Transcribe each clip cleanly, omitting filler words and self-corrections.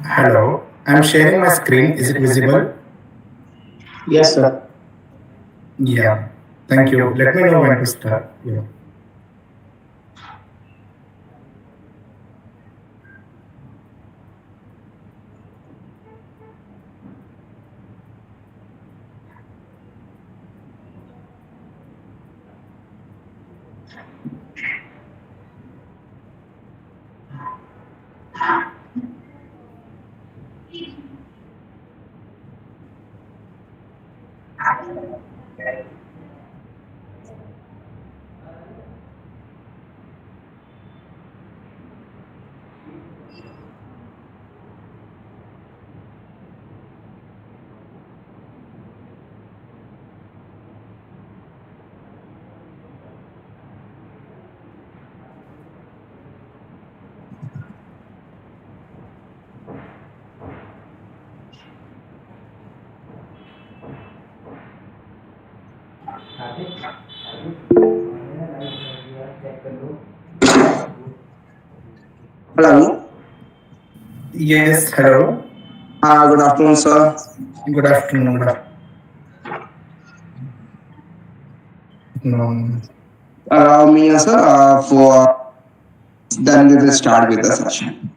Hello, I'm sharing my screen. Is it visible? Yes, sir. Yeah. Thank you. Let me know when to start. Yeah. Hello. Yes. Hello. Good afternoon, sir. Good afternoon. Good afternoon. Allow me, sir, for then we will start with the session.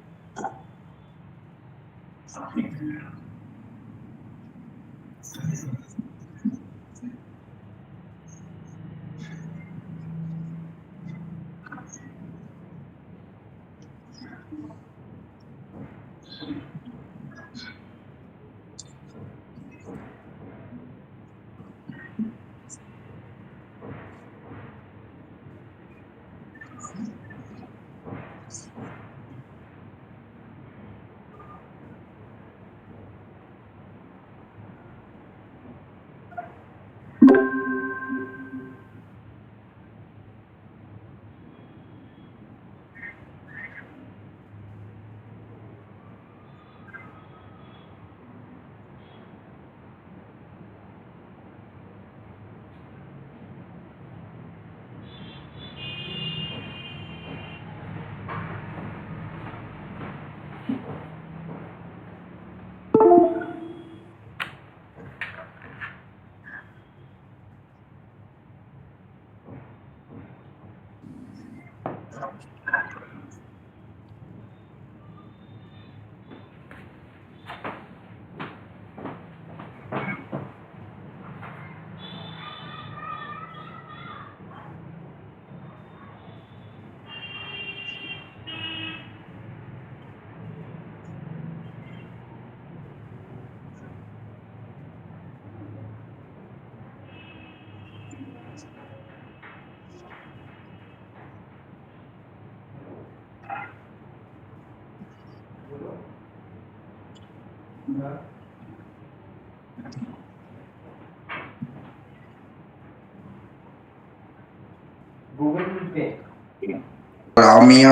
Allow me,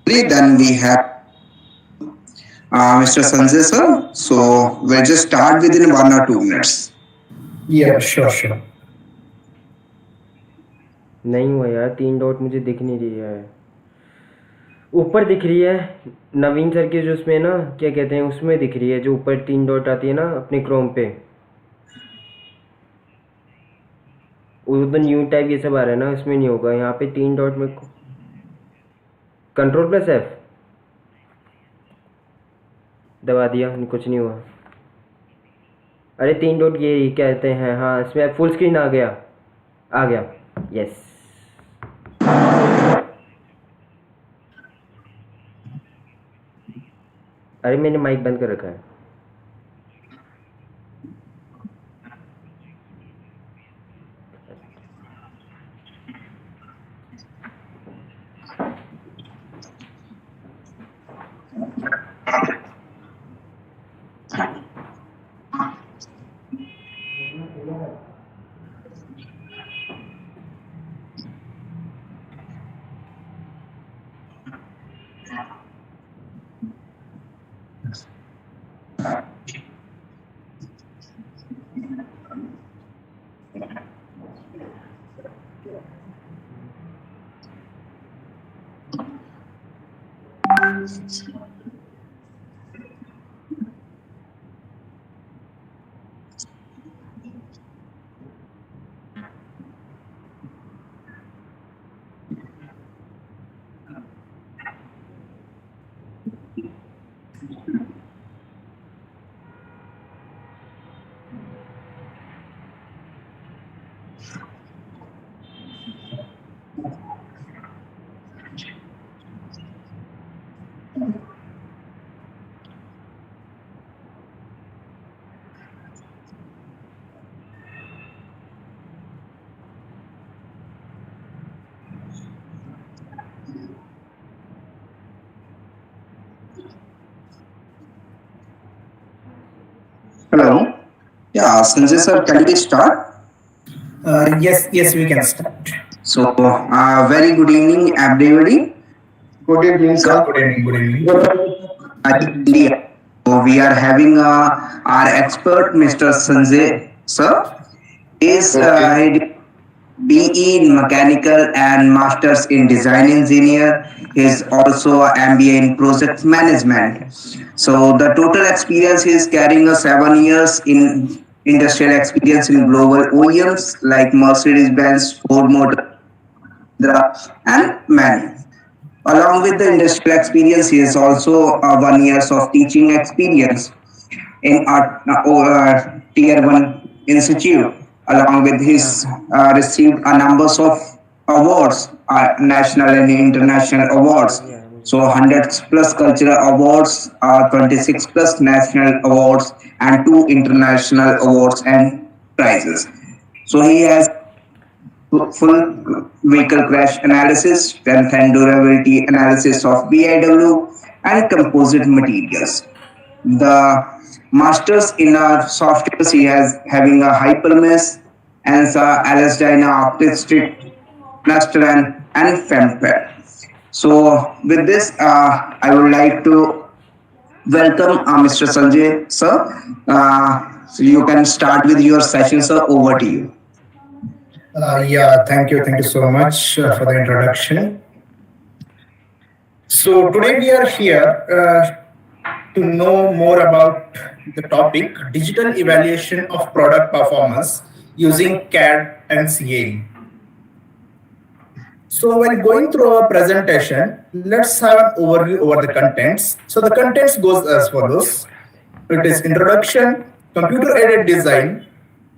then we have Mr. Sanjay, sir. So we'll just start within 1 or 2 minutes. Yeah. Sure. नहीं हुआ यार, 3 dot मुझे दिख नहीं रही है। ऊपर दिख रही है नवीन सर के जो उसमें ना क्या कहते हैं उसमें दिख रही है, जो ऊपर 3 डॉट आती है ना अपने क्रोम पे, वो तो न्यू टाइप ये सब आ रहा है ना, उसमें नहीं होगा। यहाँ पे 3 डॉट में Ctrl+F दबा दिया, कुछ नहीं हुआ। अरे 3 डॉट ये कहते हैं, हाँ इसमें फुल स्क्रीन आ गया। यस। अरे मैंने माइक बंद कर रखा है। Hello. Yeah, Sanjay sir, can we start? Yes, we can start. So, very good evening, everybody. Good evening, sir. Good evening, good evening. India. So we are having our expert, Mr. Sanjay sir. Is he did BE in mechanical and masters in design engineer. He is also a MBA in project management. So the total experience he is carrying a 7 years in industrial experience in global OEMs like Mercedes-Benz, Ford Motor, and many. Along with the industrial experience, he is also 1 years of teaching experience in tier 1 institute. Along with his received a numbers of awards, national and international awards. So hundreds plus cultural awards, 26 plus national awards, and 2 international awards and prizes. So he has full vehicle crash analysis, strength and durability analysis of BIW, and composite materials. The masters in our softwares he has having a hypermesh, ANSA, LSDyna, Octastreet, Nastran, and FemPair. So with this, I would like to welcome Mr. Sanjay sir. So you can start with your session, sir. Over to you. Thank you so much for the introduction. So today we are here to know more about the topic digital evaluation of product performance using CAD and CAE. So while going through our presentation, let's have an overview over the contents. So the contents goes as follows. It is introduction, computer-aided design,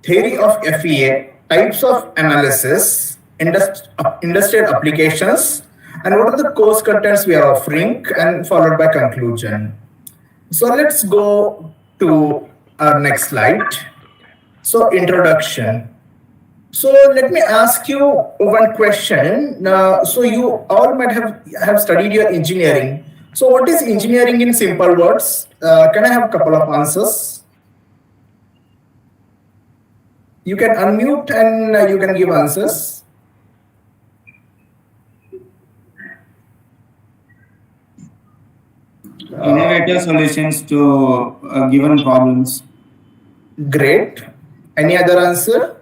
theory of FEA, types of analysis, industrial applications, and what are the course contents we are offering, and followed by conclusion. So let's go to our next slide. So introduction. So let me ask you one question. So you all might have studied your engineering. So what is engineering in simple words? Can I have a couple of answers? You can unmute and you can give answers. Innovative solutions to given problems. Great. Any other answer?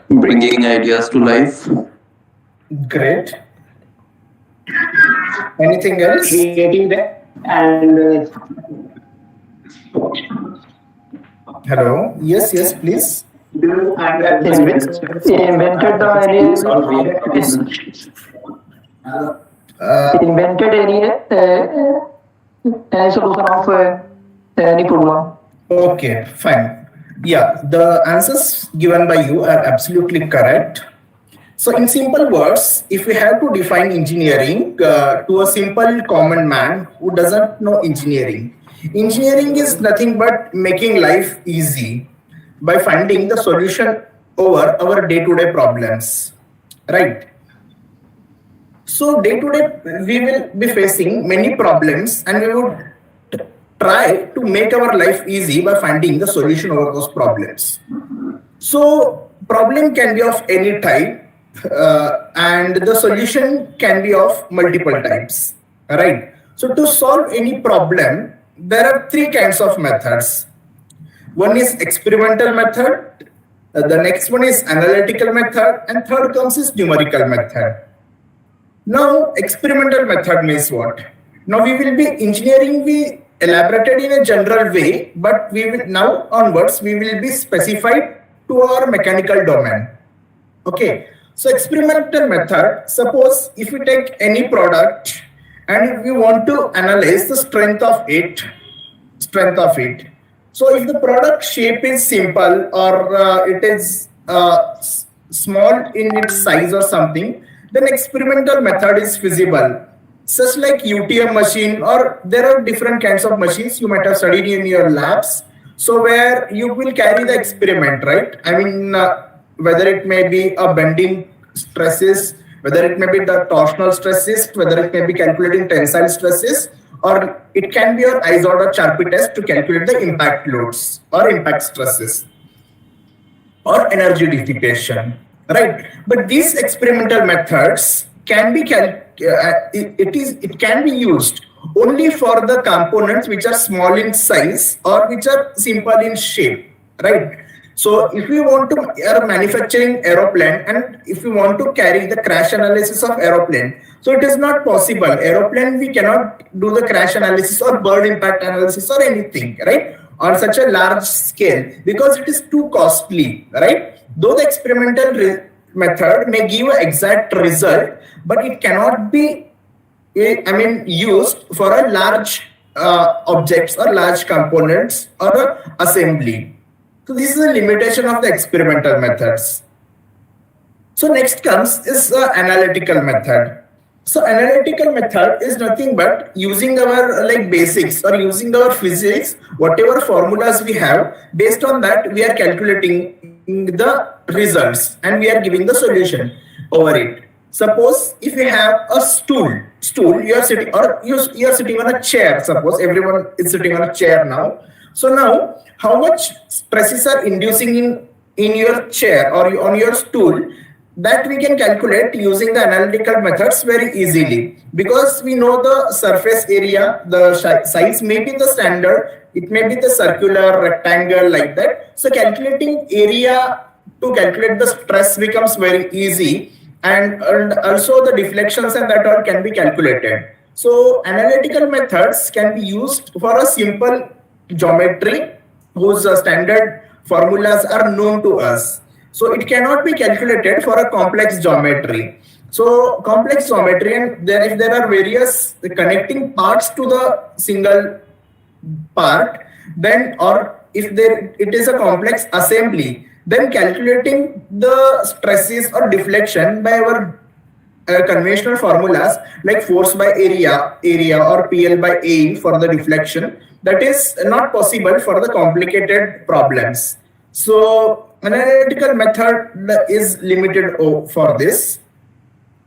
Bringing ideas to life. Great. Anything else? Creating them and Hello. Yes, please. invented invented any solution of any problem. Okay, fine. Yeah, the answers given by you are absolutely correct. So in simple words, if we have to define engineering to a simple common man who doesn't know engineering, engineering is nothing but making life easy by finding the solution over our day-to-day problems, right? So day-to-day we will be facing many problems and we would try to make our life easy by finding the solution over those problems. So problem can be of any type and the solution can be of multiple types, right? So to solve any problem, there are three kinds of methods. One is experimental method, the next one is analytical method, and third comes is numerical method. Now, experimental method means what? Now we will be engineering, we elaborated in a general way, but we will now onwards we will be specified to our mechanical domain. Okay. So experimental method, suppose if we take any product and if we want to analyze the strength of it. So if the product shape is simple or it is small in its size or something, then experimental method is feasible. Such like UTM machine, or there are different kinds of machines you might have studied in your labs. So where you will carry the experiment, right? I mean, whether it may be a bending stresses, whether it may be the torsional stresses, whether it may be calculating tensile stresses, or it can be your ISOD or Charpy test to calculate the impact loads or impact stresses or energy dissipation, right? But these experimental methods can be it can be used only for the components which are small in size or which are simple in shape, right? So if we want to are manufacturing aeroplane and if we want to carry the crash analysis of aeroplane, so it is not possible. Aeroplane we cannot do the crash analysis or bird impact analysis or anything, right? On such a large scale because it is too costly, right? Though the experimental method may give an exact result, but it cannot be, I mean, used for a large objects or large components or a assembly. So this is a limitation of the experimental methods. So next comes is analytical method. So analytical method is nothing but using our like basics or using our physics, whatever formulas we have, based on that we are calculating the results and we are giving the solution over it. Suppose if you have a stool, you are sitting or you are sitting on a chair. Suppose everyone is sitting on a chair now. So now, how much stresses are inducing in your chair or on your stool? That we can calculate using the analytical methods very easily because we know the surface area, the size may be the standard, it may be the circular, rectangle like that. So calculating area to calculate the stress becomes very easy, and also the deflections and that all can be calculated. So analytical methods can be used for a simple geometry whose standard formulas are known to us. So it cannot be calculated for a complex geometry. So complex geometry, and if there are various connecting parts to the single part, then or if there it is a complex assembly, then calculating the stresses or deflection by our conventional formulas like force by area or PL by A for the deflection, that is not possible for the complicated problems. So analytical method is limited for this,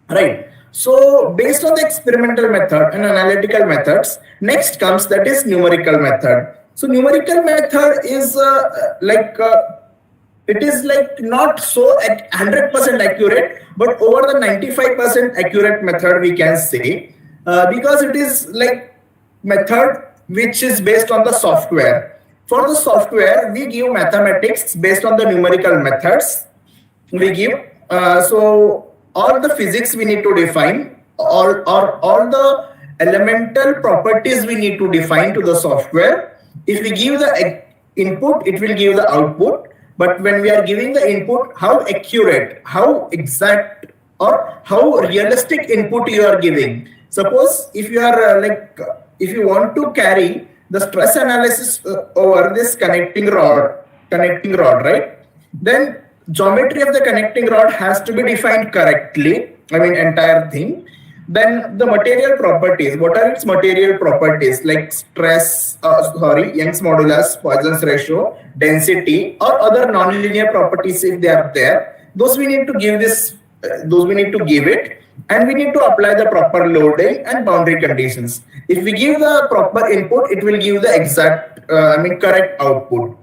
right? So based on the experimental method and analytical methods, next comes that is numerical method. So numerical method is it is like not so at 100% accurate, but over the 95% accurate method we can say, because it is like method which is based on the software. For the software, we give mathematics based on the numerical methods. We give so all the physics we need to define, all the elemental properties we need to define to the software. If we give the input, it will give the output. But when we are giving the input, how accurate, how exact, or how realistic input you are giving. Suppose if you are if you want to carry the stress analysis over this connecting rod, right? Then geometry of the connecting rod has to be defined correctly. I mean, entire thing. Then the material properties. What are its material properties? Like stress, Young's modulus, Poisson's ratio, density, or other nonlinear properties if they are there. Those we need to give this. Those we need to give it, and we need to apply the proper loading and boundary conditions. If we give the proper input, it will give the exact, correct output.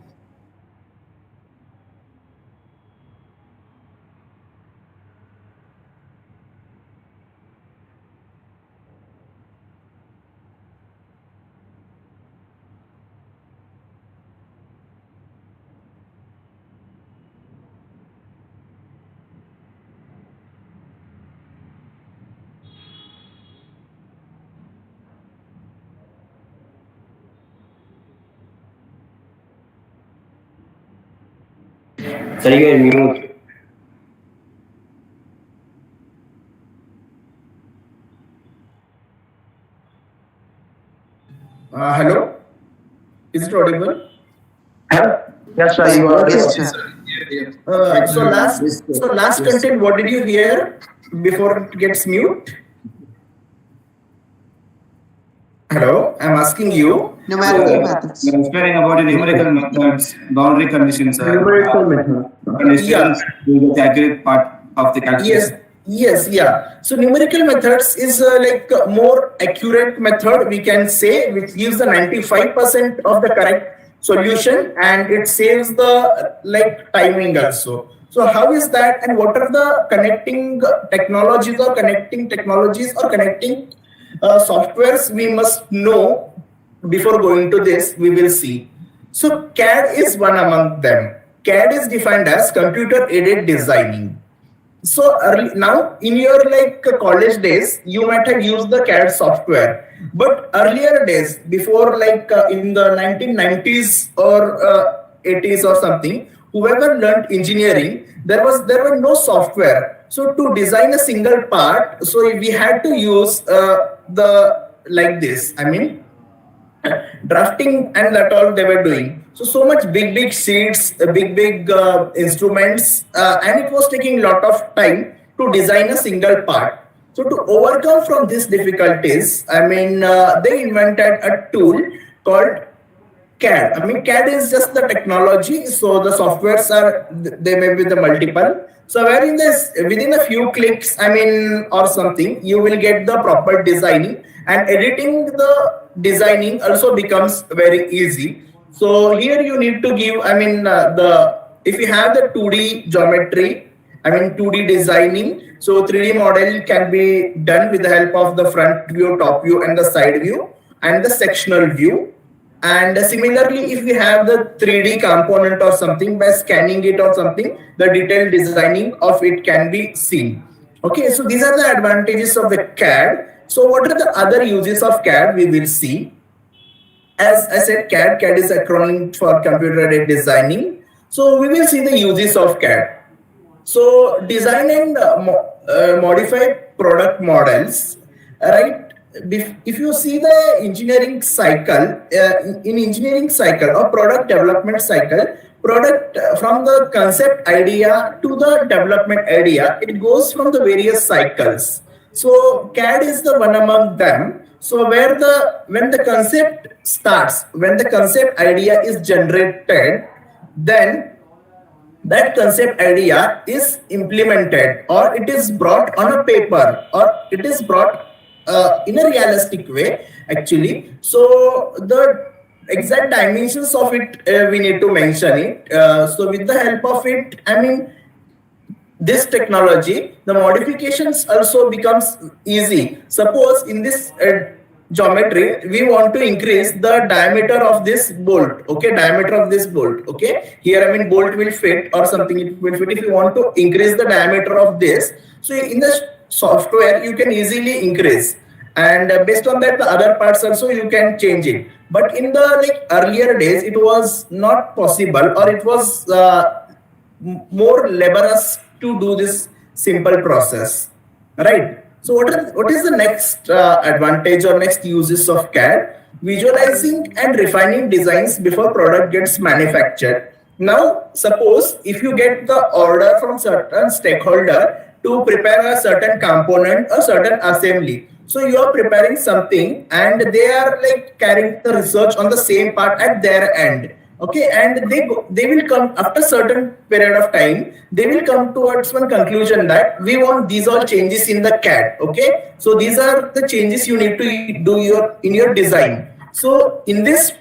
Sir, you are mute. Hello, is it audible? Yes, sir. You are. Yes, Yes. So last content, what did you hear before it gets mute? Hello, I'm asking you. Numerical methods. We're explaining about the numerical methods, boundary conditions, Numerical method. conditions to the accurate part of the Yes, calculation. yes, yeah. So numerical methods is like a more accurate method, we can say, which gives the 95% of the correct solution, and it saves the like timing also. So how is that, and what are the connecting technologies or connecting softwares we must know before going to this, we will see. So CAD is one among them. CAD is defined as computer aided designing. So early, now in your like college days, you might have used the CAD software, but earlier days, before like in the 1990s or 80s or something, whoever learned engineering, there were no software. So to design a single part, so we had to use the like this. I mean, drafting and that all they were doing. So much big sheets, big instruments, and it was taking a lot of time to design a single part. So to overcome from these difficulties, I mean, they invented a tool called CAD. I mean, CAD is just the technology. So the softwares are they may be the multiple. So where in this within a few clicks, I mean, or something, you will get the proper designing, and editing the designing also becomes very easy. So here you need to give. I mean, the if you have the 2D geometry, I mean 2D designing. So 3D model can be done with the help of the front view, top view, and the side view, and the sectional view. And similarly, if we have the 3D component or something, by scanning it or something, the detailed designing of it can be seen. Okay, so these are the advantages of the CAD. So what are the other uses of CAD we will see? As I said, CAD is acronym for computer aided designing. So we will see the uses of CAD. So design and modify product models, right? If you see the engineering cycle, in engineering cycle or product development cycle, product from the concept idea to the development idea, it goes from the various cycles. So CAD is the one among them. So when the concept starts, when the concept idea is generated, then that concept idea is implemented, or it is brought on a paper, or it is brought in a realistic way actually. So the exact dimensions of it, we need to mention it. So with the help of it, I mean, this technology, the modifications also becomes easy. Suppose in this geometry, we want to increase the diameter of this bolt. Okay, diameter of this bolt. Okay, here I mean bolt will fit or something. It will fit. If you want to increase the diameter of this, so in the software you can easily increase, and based on that, the other parts also you can change it. But in the like earlier days, it was not possible, or it was more laborious to do this simple process, right? So what is the next advantage or next uses of CAD? Visualizing and refining designs before product gets manufactured. Now suppose if you get the order from certain stakeholder to prepare a certain component, a certain assembly, so you are preparing something and they are like carrying the research on the same part at their end. Okay, and they will come after certain period of time, they will come towards one conclusion that we want these all changes in the CAD. Okay, so these are the changes you need to do in your design. So in this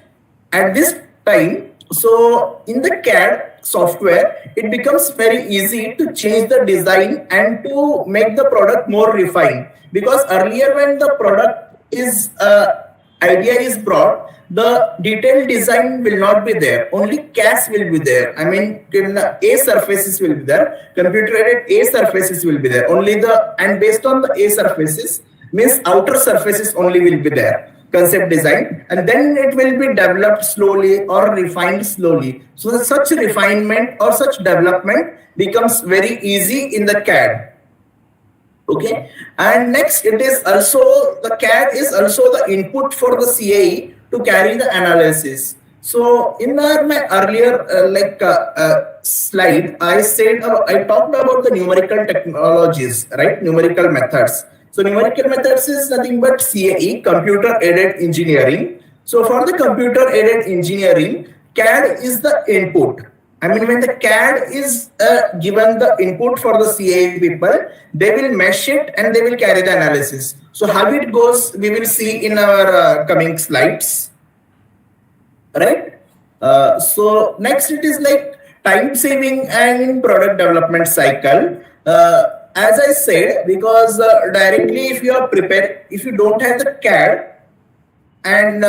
at this time, so in the CAD software, it becomes very easy to change the design and to make the product more refined, because earlier when the product is idea is brought, the detailed design will not be there, only CAS will be there. I mean, A surfaces will be there, computer aided A surfaces will be there, only the, and based on the A surfaces means outer surfaces only will be there, concept design, and then it will be developed slowly or refined slowly. So such refinement or such development becomes very easy in the CAD. Okay, and next it is also the CAD is also the input for the CAE to carry the analysis. So in my earlier slide, I said I talked about the numerical technologies, right? Numerical methods. So numerical methods is nothing but CAE, computer aided engineering. So for the computer aided engineering, CAD is the input. I mean, when the CAD is given the input for the CAE people, they will mesh it and they will carry the analysis. So how it goes, we will see in our coming slides, right? So next it is like time saving and product development cycle. As I said, because directly if you are prepared, if you don't have the CAD, and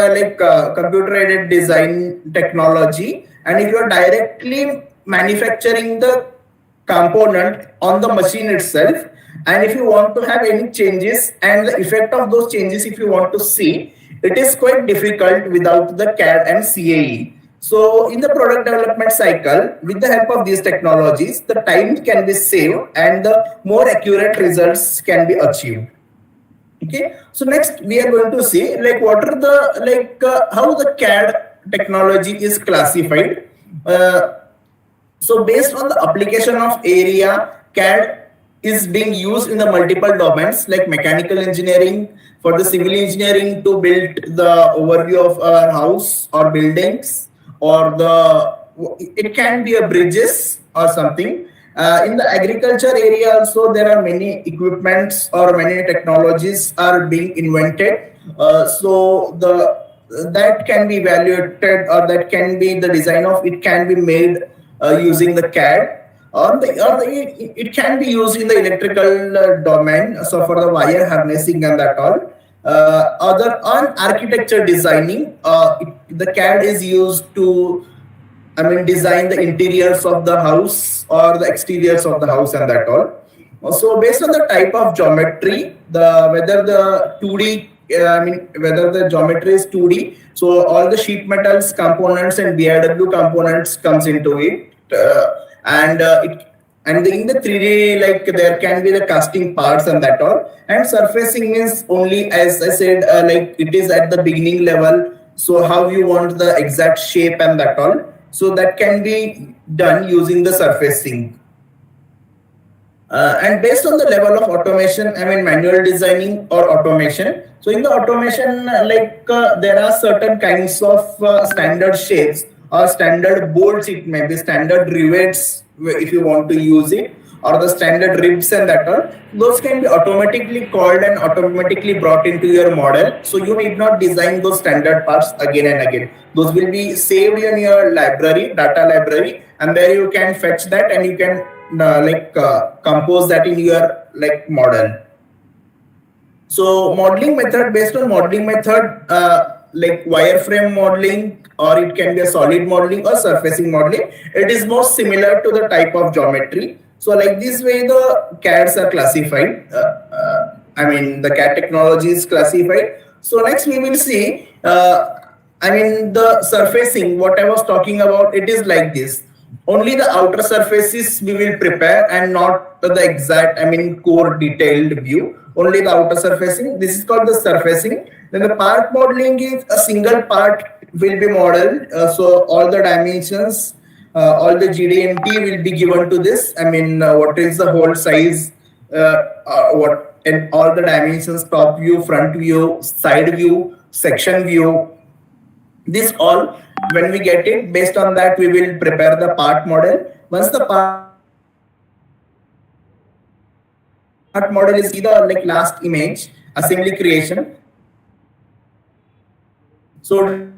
computer aided design technology, and if you are directly manufacturing the component on the machine itself, and if you want to have any changes and the effect of those changes if you want to see, it is quite difficult without the CAD and CAE. So in the product development cycle, with the help of these technologies, the time can be saved and the more accurate results can be achieved. Okay, so next we are going to see like what are the how the CAD technology is classified. So based on the application of area, CAD is being used in the multiple domains like mechanical engineering, for the civil engineering to build the overview of a house or buildings, or it can be a bridges or something. In the agriculture area also there are many equipments or many technologies are being invented. So that can be evaluated, or that can be the design of it can be made using the CAD, or it can be used in the electrical domain. So for the wire harnessing and that all. Other on architecture designing, the CAD is used to design the interiors of the house or the exteriors of the house and that all. So based on the type of geometry, whether the 2D, whether the geometry is 2D, so all the sheet metals components and BIW components comes into it, and in the 3D, like there can be the casting parts and that all. And surfacing means only, as I said, like it is at the beginning level. So how you want the exact shape and that all. So that can be done using the surfacing. And based on the level of automation, manual designing or automation. So in the automation, there are certain kinds of standard shapes or standard bolts, it may be standard rivets if you want to use it, or the standard ribs and that all. Those can be automatically called and automatically brought into your model. So you need not design those standard parts again and again. Those will be saved in your library, data library, and there you can fetch that and you can compose that in your model. So modeling method, based on modeling method, like wireframe modeling, or it can be a solid modeling or surfacing modeling, it is most similar to the type of geometry. So like this way the CADs are classified. The CAD technology is classified. So next we will see, the surfacing, what I was talking about, it is like this. Only the outer surfaces we will prepare and not the exact, core detailed view. Only the outer surfacing. This is called the surfacing. Then the part modeling is a single part will be modeled. So all the dimensions, all the GD&T will be given to this. What is the whole size, what and all the dimensions, top view, front view, side view, section view. This all, when we get it, based on that we will prepare the part model. Once the part model is the last image, assembly creation. So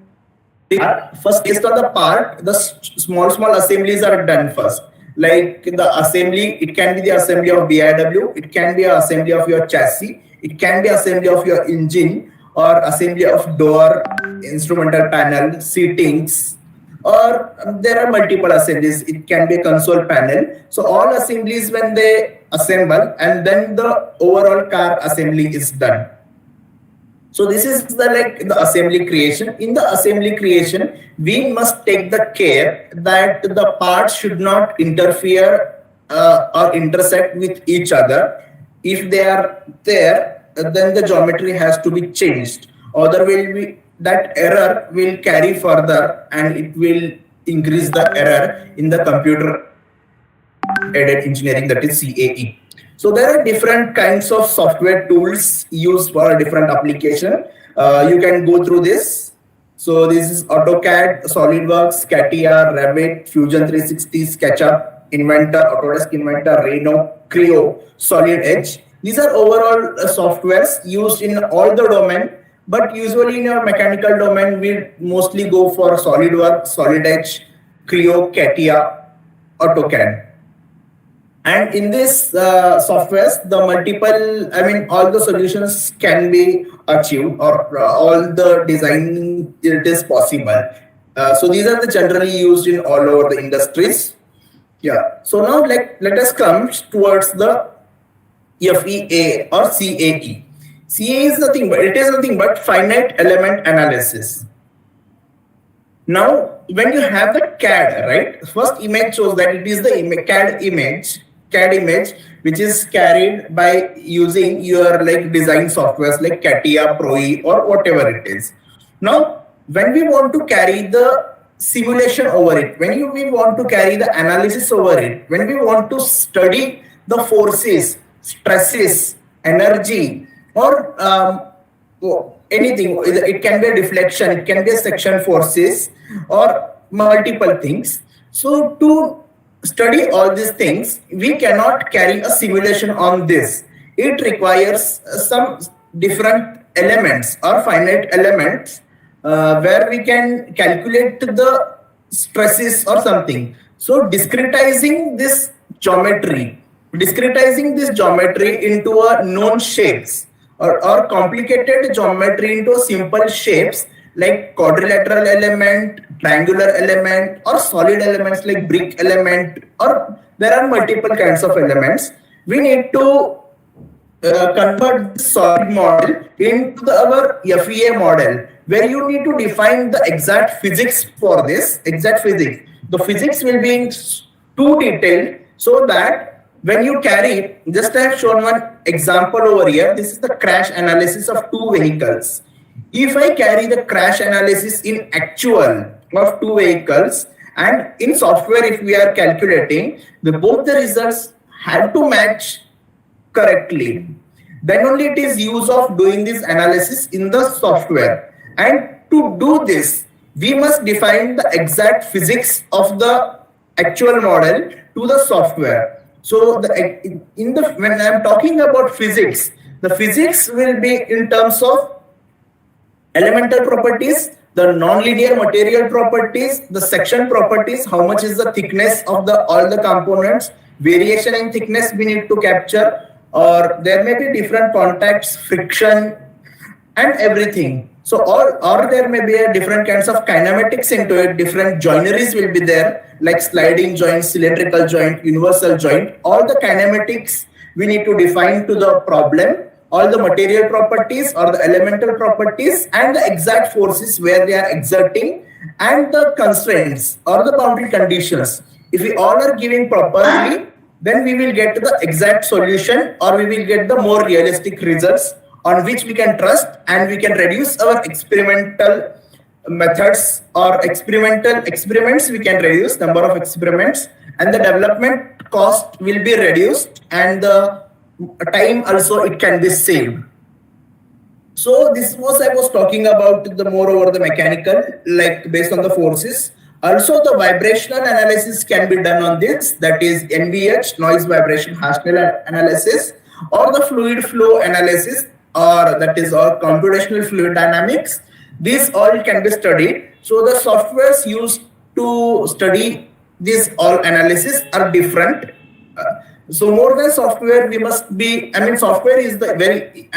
first, based on the part, the small assemblies are done first. Like the assembly, it can be the assembly of BIW, it can be an assembly of your chassis, it can be assembly of your engine, or assembly of door, instrumental panel, seatings, or there are multiple assemblies. It can be a console panel. So all assemblies when they assemble, and then the overall car assembly is done. So this is the assembly creation. In the assembly creation, we must take the care that the parts should not interfere or intersect with each other. If they are there, then the geometry has to be changed, or there that error will carry further and it will increase the error in the computer aided engineering, that is CAE. So there are different kinds of software tools used for a different application. You can go through this. So this is AutoCAD, SolidWorks, CATIA, Revit, Fusion 360, SketchUp, Inventor, Autodesk Inventor, Rhino, Creo, Solid Edge. These are overall softwares used in all the domain, but usually in your mechanical domain, we mostly go for SolidWorks, Solid Edge, Creo, CATIA, AutoCAD. And in this softwares, the multiple, all the solutions can be achieved, or all the design it is possible. So these are the generally used in all over the industries. Yeah. So now let us come towards the FEA or CAE. CAE is nothing but finite element analysis. Now, when you have the CAD, right? First image shows that it is the CAD image, which is carried by using your like design softwares like CATIA, ProE, or whatever it is. Now, when we want to carry the simulation over it, when we want to carry the analysis over it, when we want to study the forces, stresses, energy, or anything, it can be a deflection, it can be a section forces, or multiple things. So to study all these things, we cannot carry a simulation on this. It requires some different elements or finite elements where we can calculate the stresses or something. So discretizing this geometry into a known shapes, or complicated geometry into simple shapes like quadrilateral element, triangular element, or solid elements like brick element, or there are multiple kinds of elements. We need to convert this solid model into our FEA model, where you need to define the exact physics for this, The physics will be too detailed, so that when you carry, just I have shown one example over here. This is the crash analysis of two vehicles. If I carry the crash analysis in actual of two vehicles, and in software if we are calculating, both the results have to match correctly, then only it is use of doing this analysis in the software. And to do this, we must define the exact physics of the actual model to the software. So when I am talking about physics, the physics will be in terms of elemental properties, the nonlinear material properties, the section properties, how much is the thickness of all the components, variation in thickness we need to capture, or there may be different contacts, friction, and everything. So or there may be a different kinds of kinematics into it, different joineries will be there, like sliding joint, cylindrical joint, universal joint. All the kinematics we need to define to the problem, all the material properties or the elemental properties, and the exact forces where they are exerting, and the constraints or the boundary conditions. If we all are giving properly, then we will get the exact solution, or we will get the more realistic results on which we can trust, and we can reduce our experimental methods or experimental experiments. We can reduce number of experiments, and the development cost will be reduced, and the time also it can be saved. So this was I was talking about the more over the mechanical, like based on the forces. Also the vibrational analysis can be done on this, that is NVH, noise vibration Hashnell analysis, or the fluid flow analysis, or that is all computational fluid dynamics. These all can be studied. So the softwares used to study this all analysis are different. So more than software, we must be, software is the very,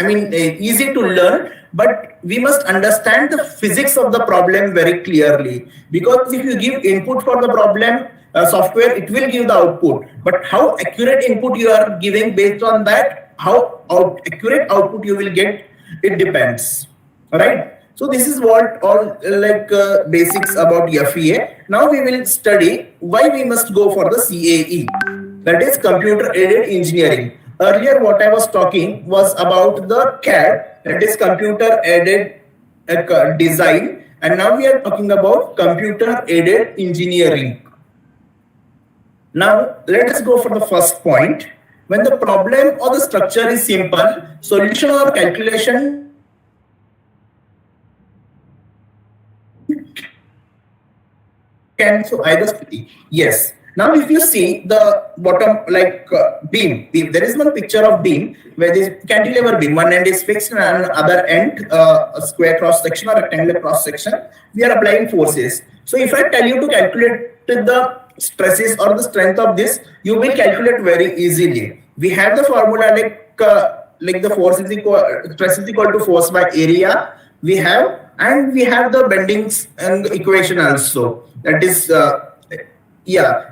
easy to learn, but we must understand the physics of the problem very clearly. Because if you give input for the problem, software, it will give the output. But how accurate input you are giving, based on that, how accurate output you will get, it depends. Right? So this is what all basics about FEA. Now we will study why we must go for the CAE. That is computer aided engineering. Earlier what I was talking was about the CAD, that is computer aided design, and now we are talking about computer aided engineering. Now let us go for the first point. When the problem or the structure is simple, solution or calculation can so either yes. Now if you see the bottom beam, there is one picture of beam where this cantilever beam, one end is fixed and other end a square cross section or rectangular cross section, we are applying forces. So if I tell you to calculate the stresses or the strength of this, you will calculate very easily. We have the formula like the force is equal, stress is equal to force by area. We have the bendings and equation also. That is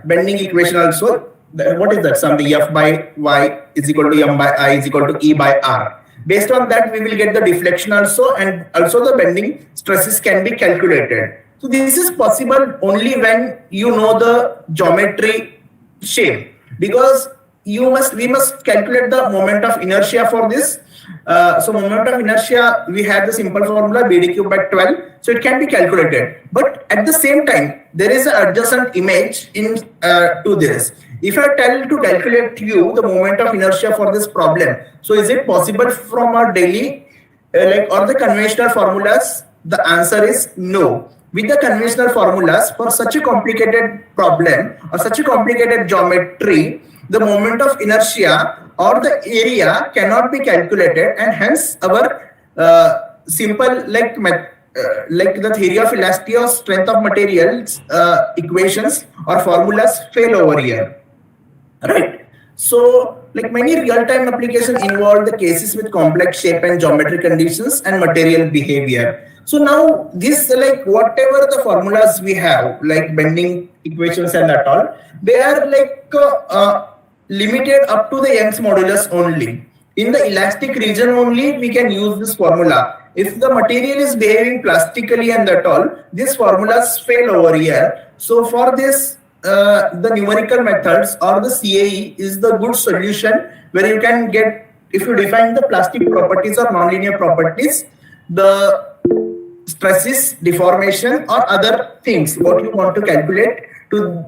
bending equation also. What is that? Something F by Y is equal to M by I is equal to E by R. Based on that, we will get the deflection also, and also the bending stresses can be calculated. So this is possible only when you know the geometry shape, because we must calculate the moment of inertia for this. So moment of inertia, we have the simple formula BD cube by 12, so it can be calculated. But at the same time, there is an adjacent image in to this. If I tell to calculate you the moment of inertia for this problem, so is it possible from our daily or the conventional formulas? The answer is no. With the conventional formulas, for such a complicated problem or such a complicated geometry, the moment of inertia or the area cannot be calculated, and hence our simple the theory of elasticity or strength of materials equations or formulas fail over here, right? So many real-time applications involve the cases with complex shape and geometry conditions and material behavior. So now this whatever the formulas we have, like bending equations and that all, they are limited up to the Young's modulus only. In the elastic region only we can use this formula. If the material is behaving plastically and that all, these formulas fail over here. So for this, the numerical methods or the CAE is the good solution, where you can get, if you define the plastic properties or nonlinear properties, the stresses, deformation or other things what you want to calculate to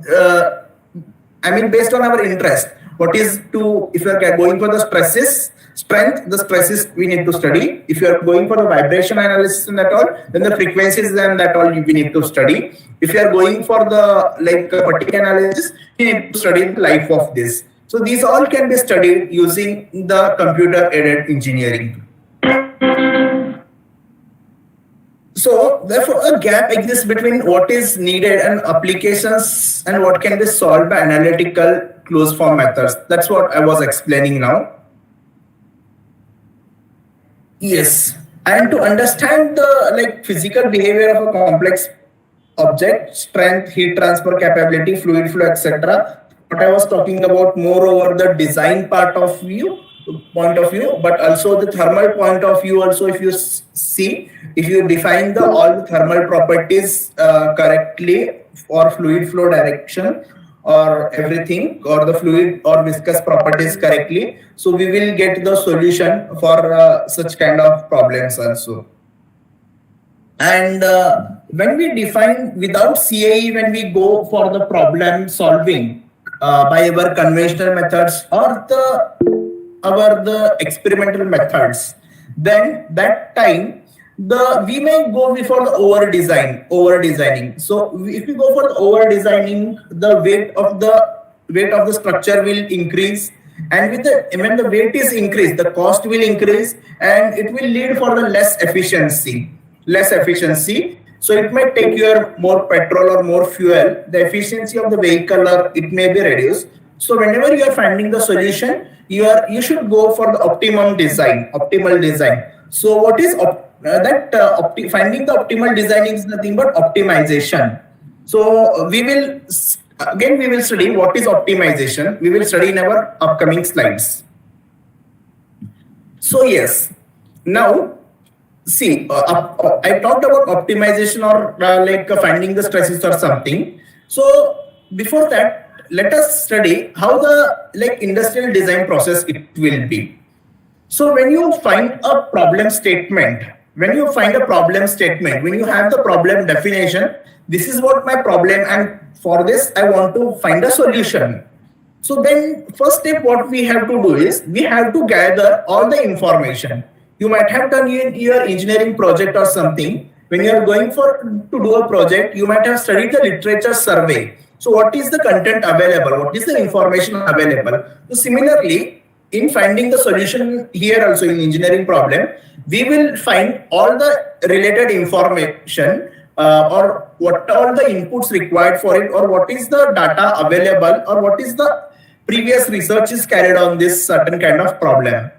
based on our interest. What is to, if you are going for the stresses, strength, the stresses we need to study. If you are going for the vibration analysis and that all, then the frequencies and that all we need to study. If you are going for the fatigue analysis, you need to study the life of this. So these all can be studied using the computer aided engineering. So therefore a gap exists between what is needed and applications and what can be solved by analytical closed form methods. That's what I was explaining now. Yes, and to understand the physical behavior of a complex object, strength, heat transfer capability, fluid flow, etc. What I was talking about more over the design point of view, but also the thermal point of view also. If you see, if you define all the thermal properties correctly for fluid flow direction or everything, or the fluid or viscous properties correctly, so we will get the solution for such kind of problems also. And when we define without CAE, when we go for the problem solving by our conventional methods or the experimental methods, then that time we may go before the over designing. So if we go for the over designing, the weight of the structure will increase, and when the weight is increased, the cost will increase, and it will lead for the less efficiency. So it might take your more petrol or more fuel. The efficiency of the vehicle it may be reduced. So whenever you are finding the solution, you should go for the optimal design. So what is finding the optimal design is nothing but optimization. So we will study what is optimization. We will study in our upcoming slides. So yes, now see, I talked about optimization or finding the stresses or something. So before that, let us study how the industrial design process it will be. So when you find a problem statement, when you find a problem statement, when you have the problem definition, this is what my problem, and for this I want to find a solution. So then first step what we have to do is we have to gather all the information. You might have done in your engineering project or something. When you are going for to do a project, you might have studied the literature survey. So what is the content available? What is the information available? So similarly, in finding the solution here also in engineering problem, we will find all the related information or what all the inputs required for it, or what is the data available, or what is the previous research is carried on this certain kind of problem.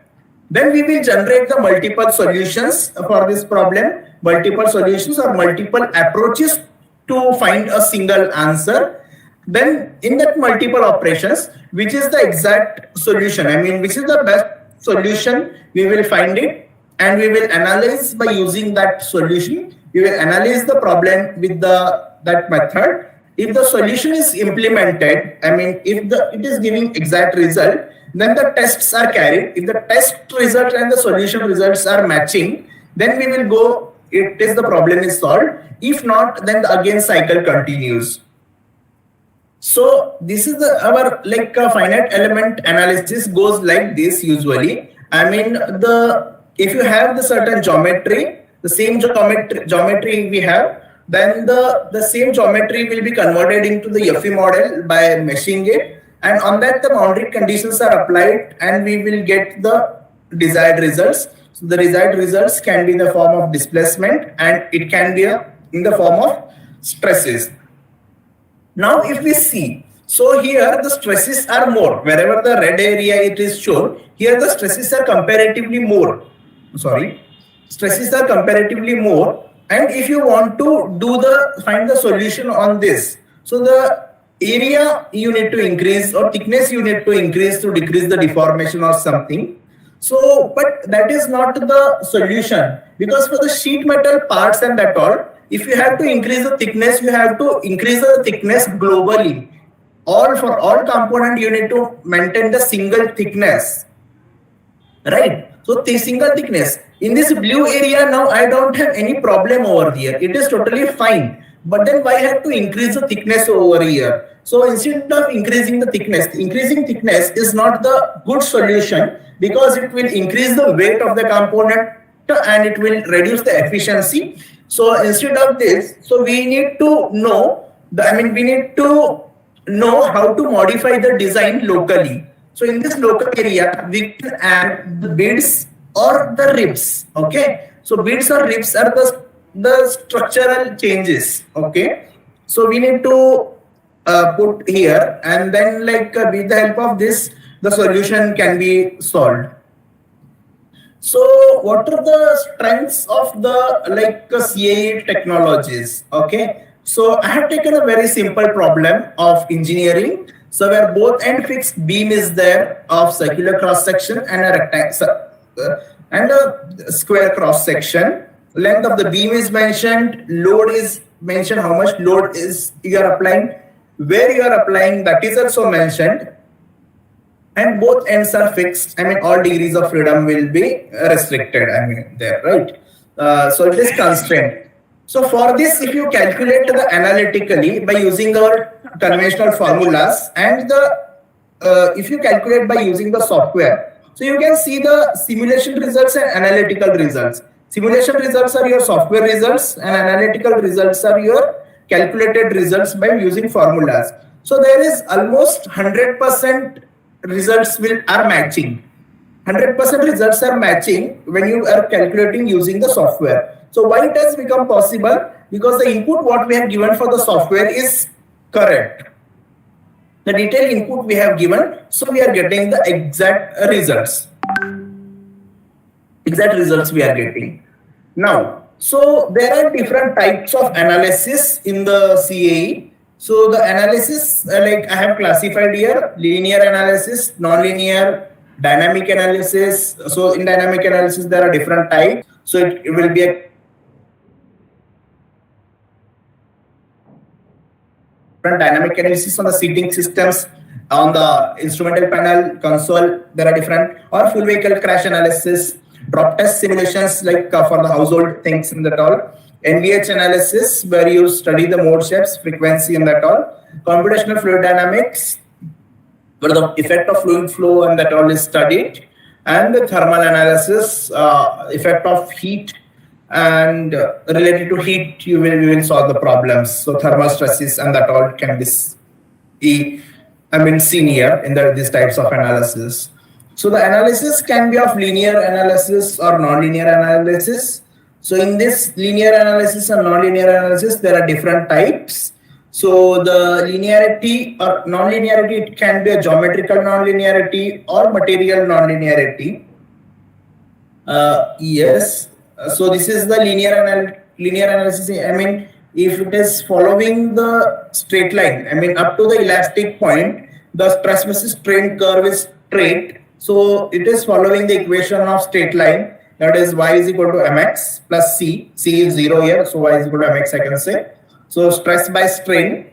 Then we will generate the multiple solutions for this problem, multiple solutions or multiple approaches to find a single answer. Then in that multiple operations, which is the exact solution, I mean, which is the best solution, we will find it and we will analyze by using that solution. We will analyze the problem with that method. If the solution is implemented, I mean, if it is giving exact result, then the tests are carried. If the test result and the solution results are matching, then we will go, it is the problem is solved. If not, then the again cycle continues. So this is our finite element analysis goes like this usually. I mean, if you have the certain geometry, the same geometry we have, then the same geometry will be converted into the FE model by meshing it, and on that the boundary conditions are applied and we will get the desired results. So the desired results can be in the form of displacement and it can be in the form of stresses. Now if we see, so here the stresses are more, wherever the red area it is shown, here the stresses are comparatively more. Stresses are comparatively more. And if you want to find the solution on this, so the area you need to increase or thickness you need to increase to decrease the deformation or something. So, but that is not the solution, because for the sheet metal parts and that all, if you have to increase the thickness, you have to increase the thickness globally. For all component, you need to maintain the single thickness, right? So the single thickness. In this blue area now, I don't have any problem over here. It is totally fine. But then why I have to increase the thickness over here? So instead of increasing thickness is not the good solution, because it will increase the weight of the component and it will reduce the efficiency. So instead of this, so we need to know how to modify the design locally. So in this local area, we can add the beads or the ribs. Okay. So beads or ribs are the structural changes. Okay. So we need to put here, and then with the help of this, the solution can be solved. So what are the strengths of the CAE technologies? Okay. So I have taken a very simple problem of engineering. So where both end fixed beam is there of circular cross section and a rectangle and a square cross section. Length of the beam is mentioned, load is mentioned, how much load is you are applying, where you are applying, that is also mentioned, and both ends are fixed. I mean, all degrees of freedom will be restricted. I mean, there, right? So it is constrained. So for this, if you calculate the analytically by using our conventional formulas, and if you calculate by using the software, so you can see the simulation results and analytical results. Simulation results are your software results and analytical results are your calculated results by using formulas. So there is almost 100% results are matching. 100% results are matching when you are calculating using the software. So why it has become possible? Because the input what we have given for the software is correct. The detailed input we have given, so we are getting the exact results. Exact results we are getting. Now, so there are different types of analysis in the CAE. So the analysis, I have classified here, linear analysis, nonlinear, dynamic analysis. So in dynamic analysis, there are different types. So it will be a dynamic analysis on the seating systems, on the instrumental panel, console, there are different, or full vehicle crash analysis, Drop test simulations like for the household things and that all. NVH analysis where you study the mode shapes, frequency and that all. Computational fluid dynamics where the effect of fluid flow and that all is studied. And the thermal analysis, effect of heat and related to heat, you will solve the problems. So thermal stresses and that all can be seen here in these types of analysis. So the analysis can be of linear analysis or nonlinear analysis. So in this linear analysis and nonlinear analysis, there are different types. So the linearity or nonlinearity, it can be a geometrical nonlinearity or material nonlinearity. Yes. So this is the linear analysis. I mean, if it is following the straight line, I mean up to the elastic point, the stress versus strain curve is straight. So it is following the equation of straight line, that is y is equal to mx plus c. C is 0 here, so y is equal to mx I can say. So stress by strain,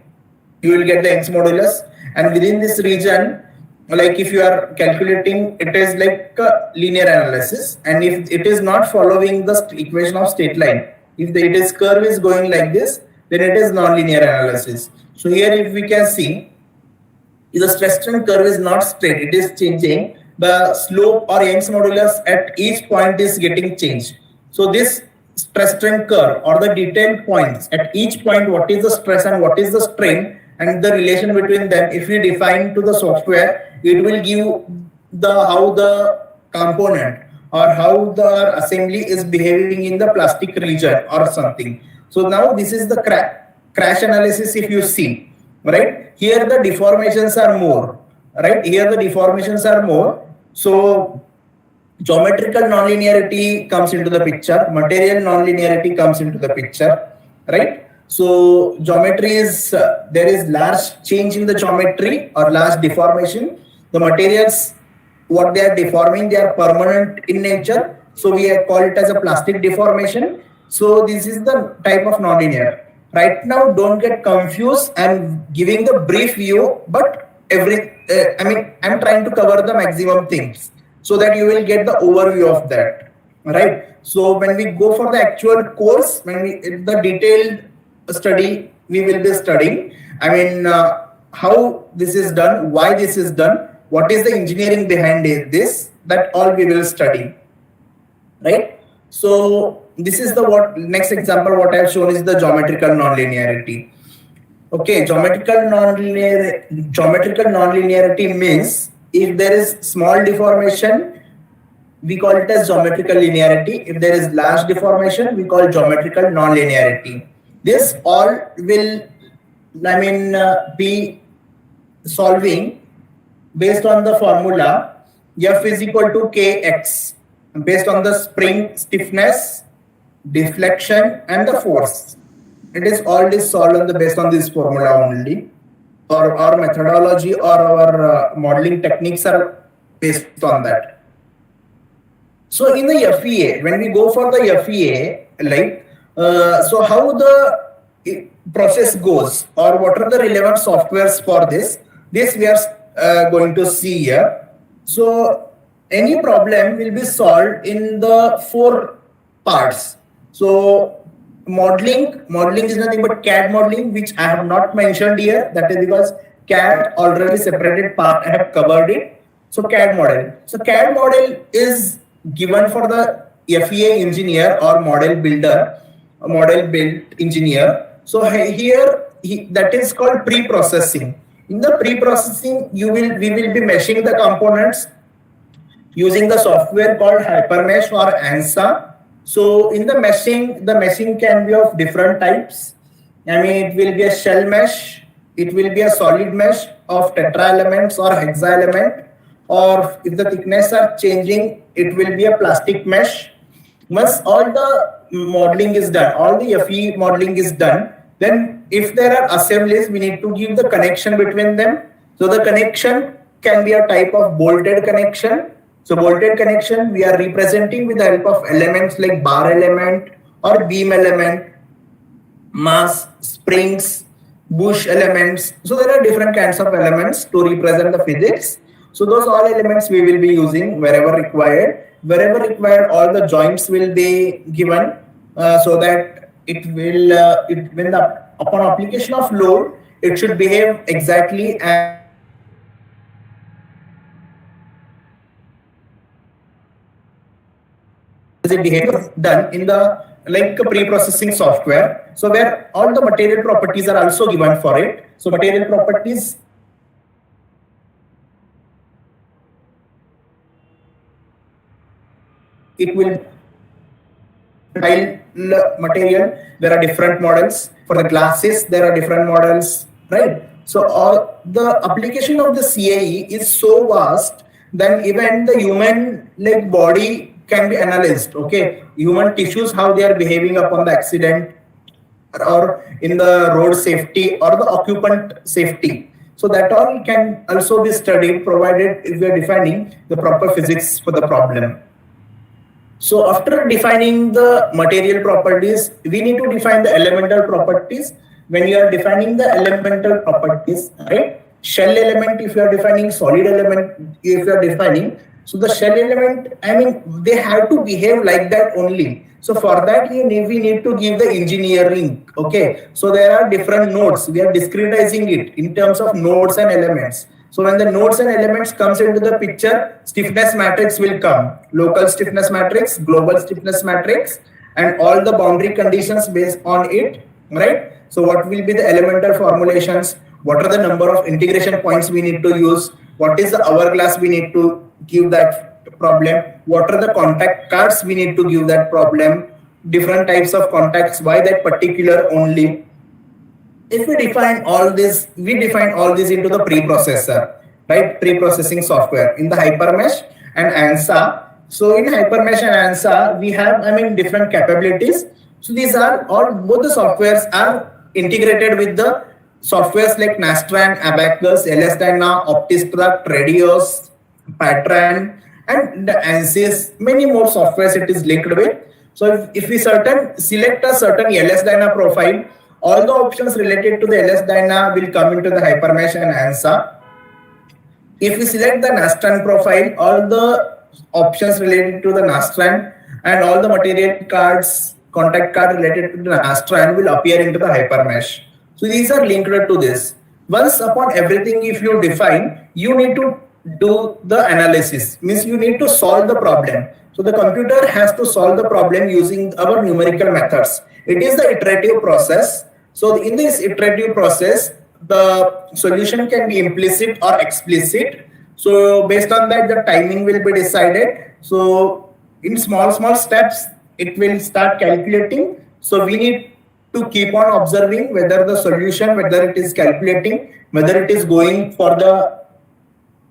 you will get the Young's modulus, and within this region, like if you are calculating, it is like a linear analysis, and if it is not following the equation of straight line, if its curve is going like this, then it is non-linear analysis. So here if we can see, if the stress strain curve is not straight, it is changing, the slope or Young's modulus at each point is getting changed. So this stress strain curve or the detailed points at each point, what is the stress and what is the strain and the relation between them, if we define to the software, it will give how the component or how the assembly is behaving in the plastic region or something. So now this is the crash analysis. If you see, right, here the deformations are more, right, here the deformations are more. So geometrical nonlinearity comes into the picture, material nonlinearity comes into the picture, right? So geometry is, there is large change in the geometry or large deformation. The materials, what they are deforming, they are permanent in nature. So we call it as a plastic deformation. So this is the type of nonlinear. Right now, don't get confused. I'm giving the brief view, but I'm trying to cover the maximum things so that you will get the overview of that, right? So when we go for the actual course, the detailed study, we will be studying, how this is done, why this is done, what is the engineering behind this, that all we will study, right? So this is the next example what I have shown is the geometrical nonlinearity. Okay, geometrical nonlinearity means if there is small deformation, we call it as geometrical linearity. If there is large deformation, we call geometrical nonlinearity. This all will, be solving based on the formula F is equal to Kx, based on the spring stiffness, deflection, and the force. It is all this solved based on this formula only. Our methodology or our modeling techniques are based on that. So in the FEA, when we go for the FEA, so how the process goes or what are the relevant softwares for this we are going to see here. So any problem will be solved in the 4 parts. So modeling is nothing but CAD modeling, which I have not mentioned here. That is because CAD already separated part, I have covered it. So CAD model. So CAD model is given for the FEA engineer or model builder, a model build engineer. So here that is called pre-processing. In the pre-processing, we will be meshing the components using the software called Hypermesh or ANSA. So in the meshing can be of different types. It will be a shell mesh, it will be a solid mesh of tetra elements or hexa element, or if the thickness are changing, it will be a plastic mesh. Once all the modeling is done, all the FE modeling is done, then if there are assemblies, we need to give the connection between them. So the connection can be a type of bolted connection. So bolted connection, we are representing with the help of elements like bar element or beam element, mass, springs, bush elements. So there are different kinds of elements to represent the physics. So those all elements we will be using wherever required. wherever required, all the joints will be given, so that when the upon application of load, it should behave exactly as it behaves done in the like pre-processing software. So where all the material properties are also given for it. So material properties it will material, there are different models. For the glasses, there are different models, right? So all the application of the CAE is so vast, then even the human like body can be analyzed. Okay, human tissues, how they are behaving upon the accident, or in the road safety or the occupant safety. So that all can also be studied, provided if we are defining the proper physics for the problem. So after defining the material properties, we need to define the elemental properties. When you are defining the elemental properties, right? Shell element, if you are defining solid element, if you are defining, so the shell element, I mean, they have to behave like that only. So for that, we need to give the engineering. Okay. So there are different nodes. We are discretizing it in terms of nodes and elements. So when the nodes and elements comes into the picture, stiffness matrix will come. Local stiffness matrix, global stiffness matrix, and all the boundary conditions based on it, right? So what will be the elemental formulations? What are the number of integration points we need to use? What is the hourglass we need to give that problem? What are the contact cards we need to give that problem? Different types of contacts, why that particular only? If we define all this, we define all this into the preprocessor, right? Pre-processing software in the hypermesh and ANSA. So in hypermesh and ANSA, we have, I mean, different capabilities. So these are all, both the softwares are integrated with the softwares like Nastran, Abacus, LS-DYNA, OptiStruct, Radios, Patran, and the ANSYS, many more softwares it is linked with. So if we select a certain LS-DYNA profile, all the options related to the LS-DYNA will come into the hypermesh and ANSA. If we select the Nastran profile, all the options related to the Nastran and all the material cards, contact card related to the Nastran will appear into the hypermesh. So these are linked to this. Once upon everything, if you define, you need to do the analysis, means you need to solve the problem. So the computer has to solve the problem using our numerical methods. It is the iterative process. So in this iterative process, the solution can be implicit or explicit. So based on that, the timing will be decided. So in small steps, it will start calculating. So we need to keep on observing whether the solution, whether it is calculating, whether it is going for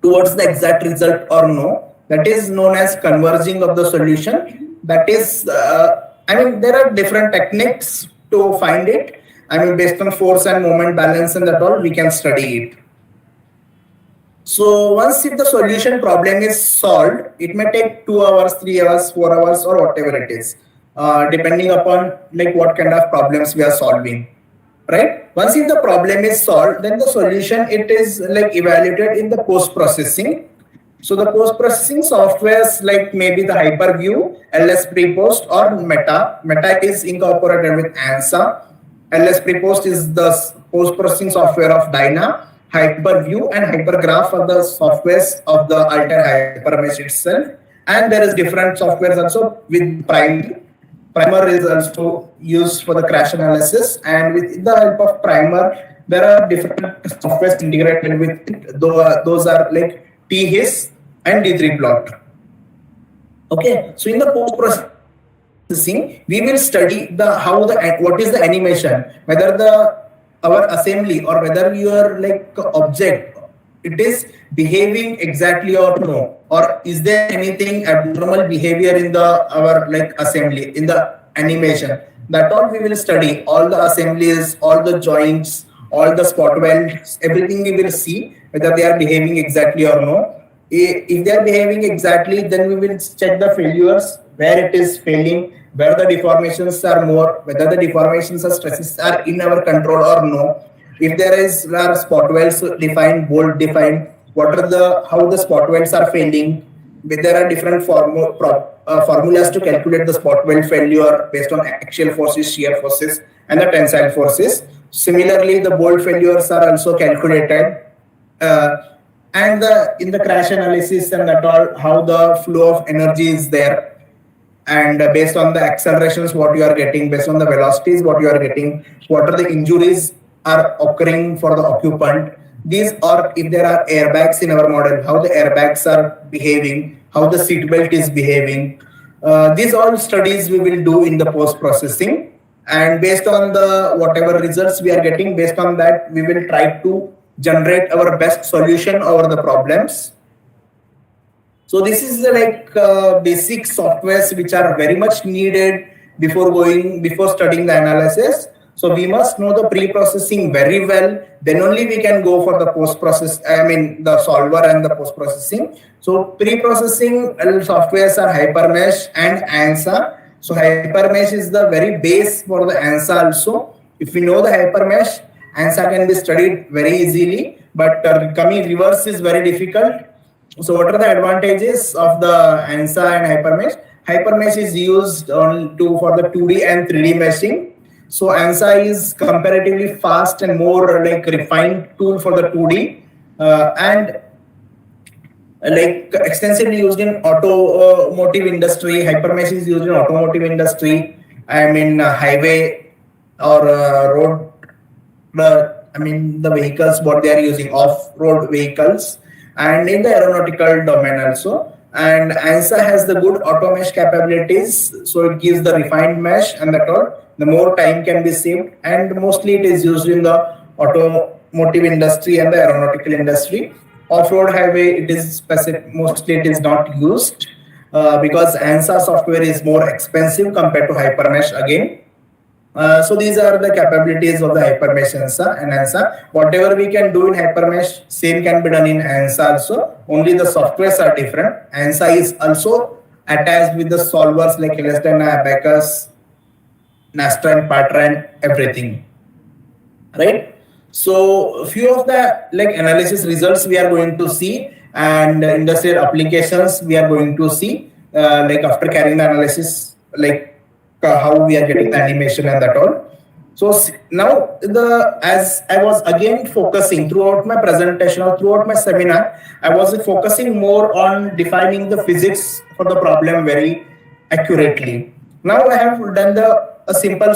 towards the exact result or no. That is known as converging of the solution. That is, I mean, there are different techniques to find it. I mean, based on force and moment balance and that all, we can study it. So once if the solution problem is solved, it may take 2 hours, 3 hours, 4 hours, or whatever it is, depending upon like what kind of problems we are solving, right? Once if the problem is solved, then the solution, it is like evaluated in the post-processing. So the post-processing softwares like maybe the Hyperview, LS Prepost, or Meta. Meta is incorporated with ANSA. LS Prepost is the post-processing software of Dyna. Hyperview and Hypergraph are the softwares of the Altair Hypermesh itself. And there is different softwares also with Primer. Primer is also used for the crash analysis, and with the help of Primer, there are different softwares integrated with it. Those are like THIS and D3 plot. Okay, so in the post-processing, we will study what is the animation, whether our assembly or whether your like object, it is behaving exactly or no, or is there anything abnormal behavior in our like assembly, in the animation. That all we will study, all the assemblies, all the joints, all the spot welds, everything we will see whether they are behaving exactly or no. If they are behaving exactly, then we will check the failures, where it is failing, where the deformations are more, whether the deformations or stresses are in our control or no. If there are spot welds defined, bolt defined, how the spot welds are failing, there are different formulas to calculate the spot weld failure based on axial forces, shear forces, and the tensile forces. Similarly, the bolt failures are also calculated. And in the crash analysis and that all, how the flow of energy is there, and based on the accelerations what you are getting, based on the velocities what you are getting, what are the injuries are occurring for the occupant, these, or if there are airbags in our model, how the airbags are behaving, how the seat belt is behaving. These all studies we will do in the post processing, and based on the whatever results we are getting, based on that we will try to generate our best solution over the problems. So this is basic softwares which are very much needed before studying the analysis. So we must know the pre-processing very well. Then only we can go for the post-process. I mean the solver and the post-processing. So pre-processing softwares are HyperMesh and ANSA. So HyperMesh is the very base for the ANSA also. If we know the HyperMesh, ANSA can be studied very easily. But coming reverse is very difficult. So what are the advantages of the ANSA and HyperMesh? HyperMesh is used for the 2D and 3D meshing. So ANSA is comparatively fast and more like refined tool for the 2D and like extensively used in automotive industry. HyperMesh is used in automotive industry. I mean highway or road. The vehicles what they are using, off-road vehicles, and in the aeronautical domain also. And ANSA has the good auto mesh capabilities, so it gives the refined mesh and that all. The more time can be saved, and mostly it is used in the automotive industry and the aeronautical industry. Off-road highway, it is specific, mostly it is not used because ANSA software is more expensive compared to HyperMesh again. So these are the capabilities of the HyperMesh and ANSA. Whatever we can do in HyperMesh, same can be done in ANSA also. Only the softwares are different. ANSA is also attached with the solvers like LSDN, Abacus, Nastran, Patran, everything. Right? So a few of the analysis results we are going to see, and industrial applications we are going to see after carrying the analysis, how we are getting the animation and that all. So now as I was again focusing throughout my presentation or throughout my seminar, I was focusing more on defining the physics for the problem very accurately. Now I have done a simple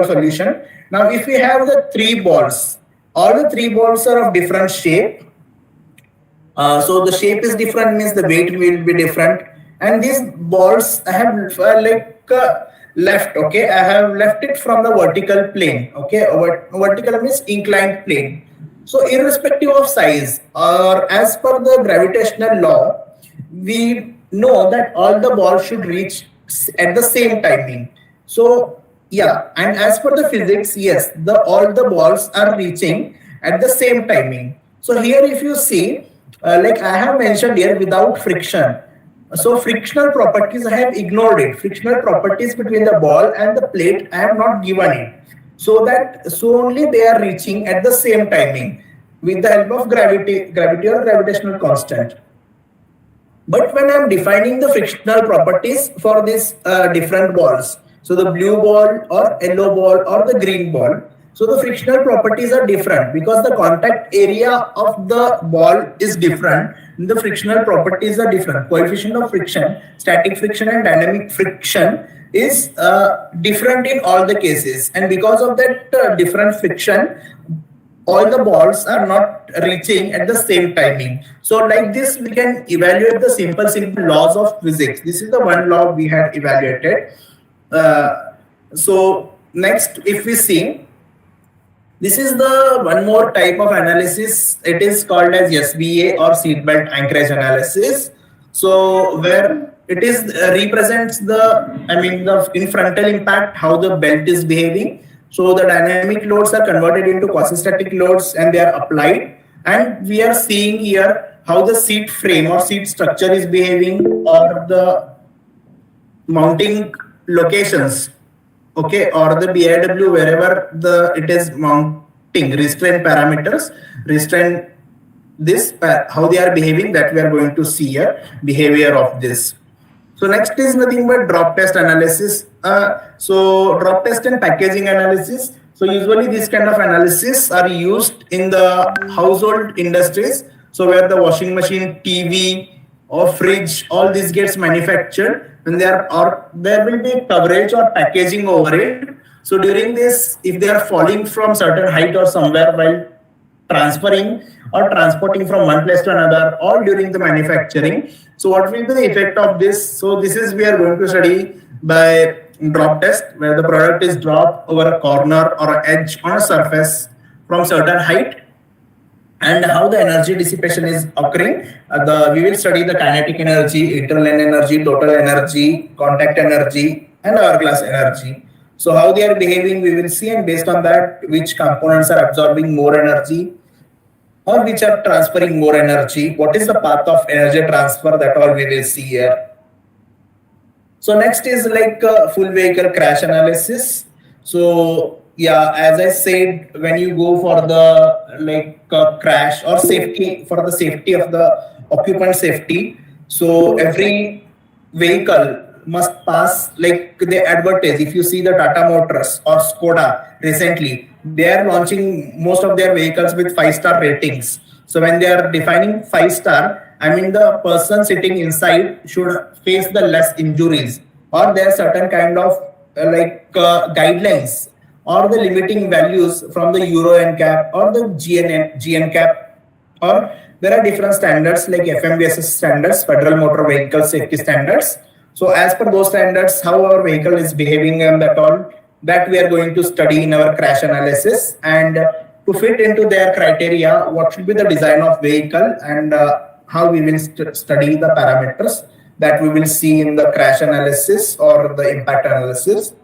solution. Now if we have the three balls, all the three balls are of different shape. So the shape is different means the weight will be different. And these balls I have left, okay, I have left it from the vertical plane, okay. Vertical means inclined plane. So irrespective of size, or as per the gravitational law, we know that all the balls should reach at the same timing. So yeah, and as per the physics, yes, all the balls are reaching at the same timing. So here if you see, I have mentioned here, without friction. So frictional properties I have ignored it. Frictional properties between the ball and the plate I have not given it. So only they are reaching at the same timing with the help of gravity or gravitational constant. But when I am defining the frictional properties for these different balls, so the blue ball or yellow ball or the green ball, so the frictional properties are different because the contact area of the ball is different. The frictional properties are different. Coefficient of friction, static friction and dynamic friction is different in all the cases. And because of that different friction, all the balls are not reaching at the same timing. So like this, we can evaluate the simple laws of physics. This is the one law we had evaluated. So next, if we see, this is the one more type of analysis. It is called as SBA or seatbelt anchorage analysis. So where it is represents the infrontal impact, how the belt is behaving. So the dynamic loads are converted into quasi-static loads and they are applied. And we are seeing here how the seat frame or seat structure is behaving, or the mounting locations, okay, or the BIW wherever it is mounting, restraint parameters, restraint this how they are behaving, that we are going to see a behavior of this. So next is nothing but drop test analysis. So drop test and packaging analysis. So usually these kind of analysis are used in the household industries. So where the washing machine, TV, or fridge, all this gets manufactured, and there will be coverage or packaging over it. So during this, if they are falling from certain height or somewhere while transferring or transporting from one place to another, or during the manufacturing, so what will be the effect of this? So this is we are going to study by drop test, where the product is dropped over a corner or an edge on a surface from certain height, and how the energy dissipation is occurring. We will study the kinetic energy, internal energy, total energy, contact energy, and hourglass energy. So how they are behaving, we will see, and based on that, which components are absorbing more energy or which are transferring more energy. What is the path of energy transfer? That all we will see here. So next is like full vehicle crash analysis. So yeah, as I said, when you go for the crash or safety, for the safety of the occupant safety, so every vehicle must pass, like they advertise. If you see the Tata Motors or Skoda recently, they are launching most of their vehicles with 5-star ratings. So when they are defining 5-star, I mean the person sitting inside should face the less injuries, or there are certain kind of guidelines or the limiting values from the Euro NCAP or the GNCAP, or there are different standards like FMVSS standards, Federal Motor Vehicle Safety Standards. So as per those standards, how our vehicle is behaving and that all, that we are going to study in our crash analysis, and to fit into their criteria, what should be the design of vehicle, and how we will study the parameters that we will see in the crash analysis or the impact analysis.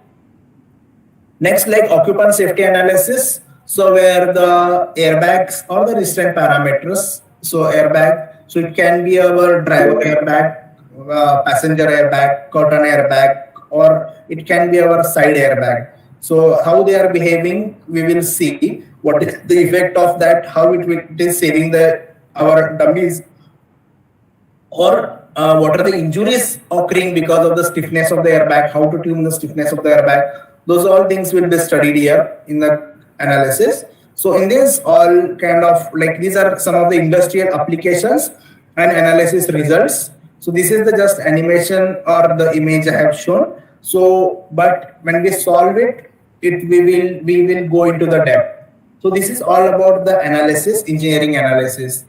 Next, like occupant safety analysis. So where the airbags or the restraint parameters. So airbag, so it can be our driver airbag, passenger airbag, curtain airbag, or it can be our side airbag. So how they are behaving, we will see what is the effect of that, how it is saving our dummies, or what are the injuries occurring because of the stiffness of the airbag, how to tune the stiffness of the airbag. Those all things will be studied here in the analysis. So in this, all kind of like these are some of the industrial applications and analysis results. So this is the just animation or the image I have shown. So, but when we solve it, we will go into the depth. So this is all about the analysis, engineering analysis.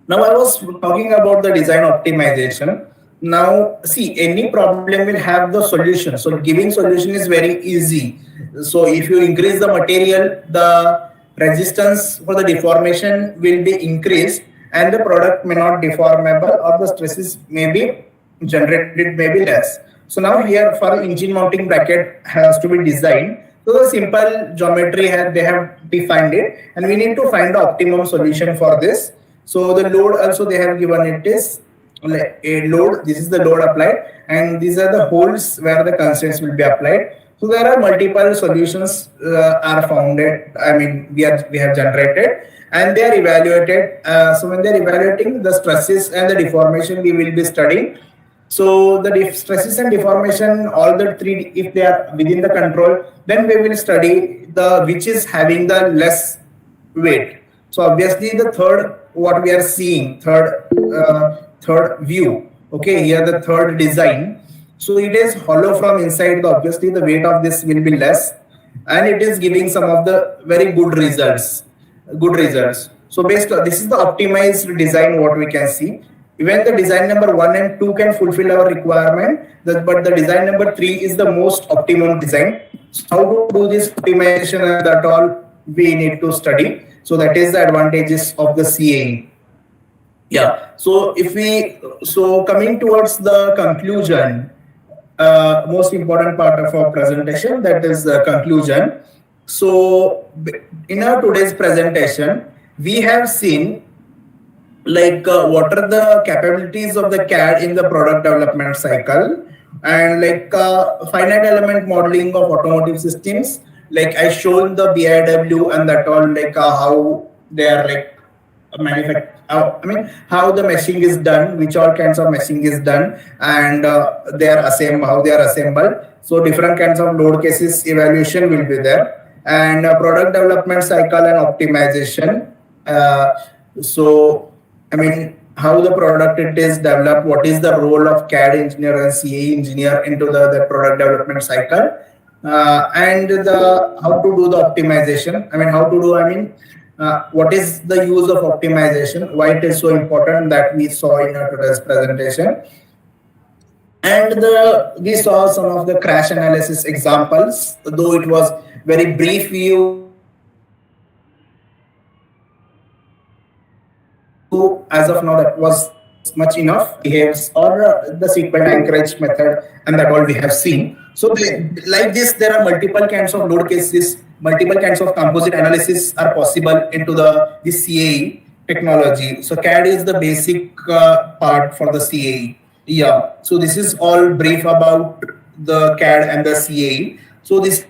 Now I was talking about the design optimization. Now see, any problem will have the solution. So giving solution is very easy. So if you increase the material, the resistance for the deformation will be increased, and the product may not deformable, or the stresses may be generated may be less. So now here for engine mounting bracket has to be designed. So the simple geometry they have defined it, and we need to find the optimum solution for this. So the load also they have given it is a load. This is the load applied, and these are the holes where the constraints will be applied. So there are multiple solutions are founded. I mean we have generated, and they are evaluated. So when they are evaluating the stresses and the deformation, we will be studying. So the stresses and deformation, all the three, if they are within the control, then we will study the which is having the less weight. So obviously the third, what we are seeing, third view. Okay, here the third design. So it is hollow from inside. Obviously the weight of this will be less, and it is giving some of the very good results. So based on this is the optimized design what we can see. Even the design number 1 and 2 can fulfill our requirement, but the design number 3 is the most optimum design. So how to do this optimization and that all we need to study. So that is the advantages of the CAE. Yeah. So coming towards the conclusion, most important part of our presentation, that is the conclusion. So in our today's presentation, we have seen what are the capabilities of the CAD in the product development cycle, and finite element modeling of automotive systems. Like I shown the BIW and that all, how they are how the meshing is done, which all kinds of meshing is done, and how they are assembled. So different kinds of load cases evaluation will be there, and product development cycle and optimization. So how the product it is developed, what is the role of CAD engineer and CAE engineer into the product development cycle, and the how to do the optimization. What is the use of optimization? Why it is so important that we saw in today's presentation, and we saw some of the crash analysis examples. Though it was very brief view, as of now that was much enough. Behaves or the sequence anchorage method, and that all we have seen. So like this, there are multiple kinds of load cases, multiple kinds of composite analysis are possible into this CAE technology. So CAD is the basic part for the CAE. Yeah. So this is all brief about the CAD and the CAE. So this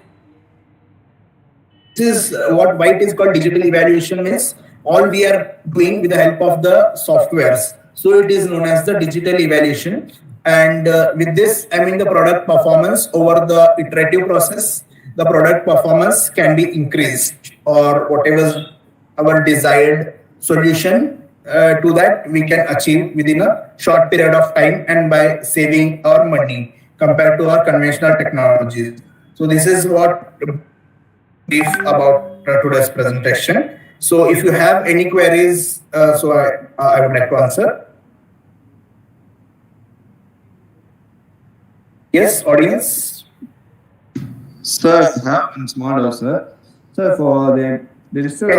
is why it is called digital evaluation means all we are doing with the help of the softwares. So it is known as the digital evaluation. And with this, the product performance over the iterative process, the product performance can be increased, or whatever our desired solution to that we can achieve within a short period of time and by saving our money compared to our conventional technologies. So this is what brief about today's presentation. So if you have any queries, I would like to answer. Yes, audience. Sir, I have one small doubt, sir. Sir, for the digital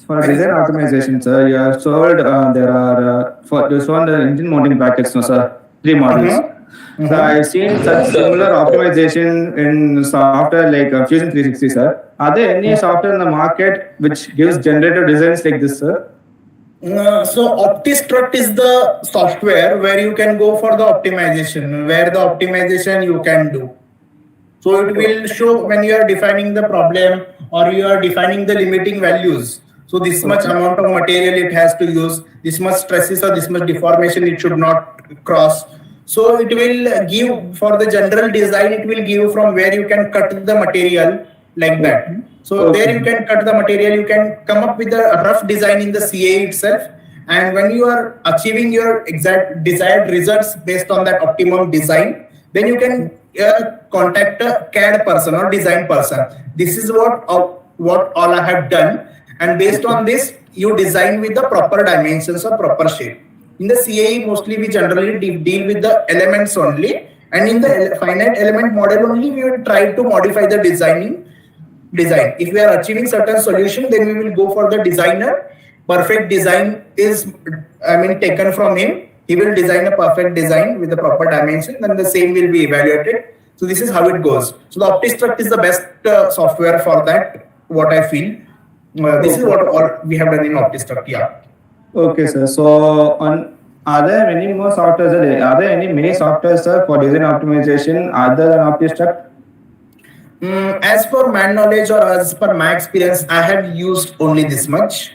for design optimization, sir, you have sold you sold the engine mounting brackets, no, sir, 3 models. So I've seen such similar optimization in software like Fusion 360, sir. Are there any software in the market which gives generative designs like this, sir? So OptiStruct is the software where you can go for the optimization, where the optimization you can do. So it will show when you are defining the problem or you are defining the limiting values. So this much amount of material it has to use, this much stresses or this much deformation it should not cross. So it will give for the general design, it will give from where you can cut the material like that. So there you can cut the material, you can come up with a rough design in the CAE itself. And when you are achieving your exact desired results based on that optimum design, then you can contact a CAD person or design person. This is what all I have done. And based on this, you design with the proper dimensions or proper shape. In the CAE, mostly we generally deal with the elements only. And in the finite element model only, we will try to modify the design. If we are achieving certain solution, then we will go for the designer. Perfect design is, taken from him. He will design a perfect design with the proper dimension, and the same will be evaluated. So this is how it goes. So the OptiStruct is the best software for that, what I feel. This is what all we have done in OptiStruct, yeah. Okay, sir. So are there any more softwares? Are there any many softwares, sir, for design optimization other than OptiStruct? As per my knowledge or as per my experience, I have used only this much.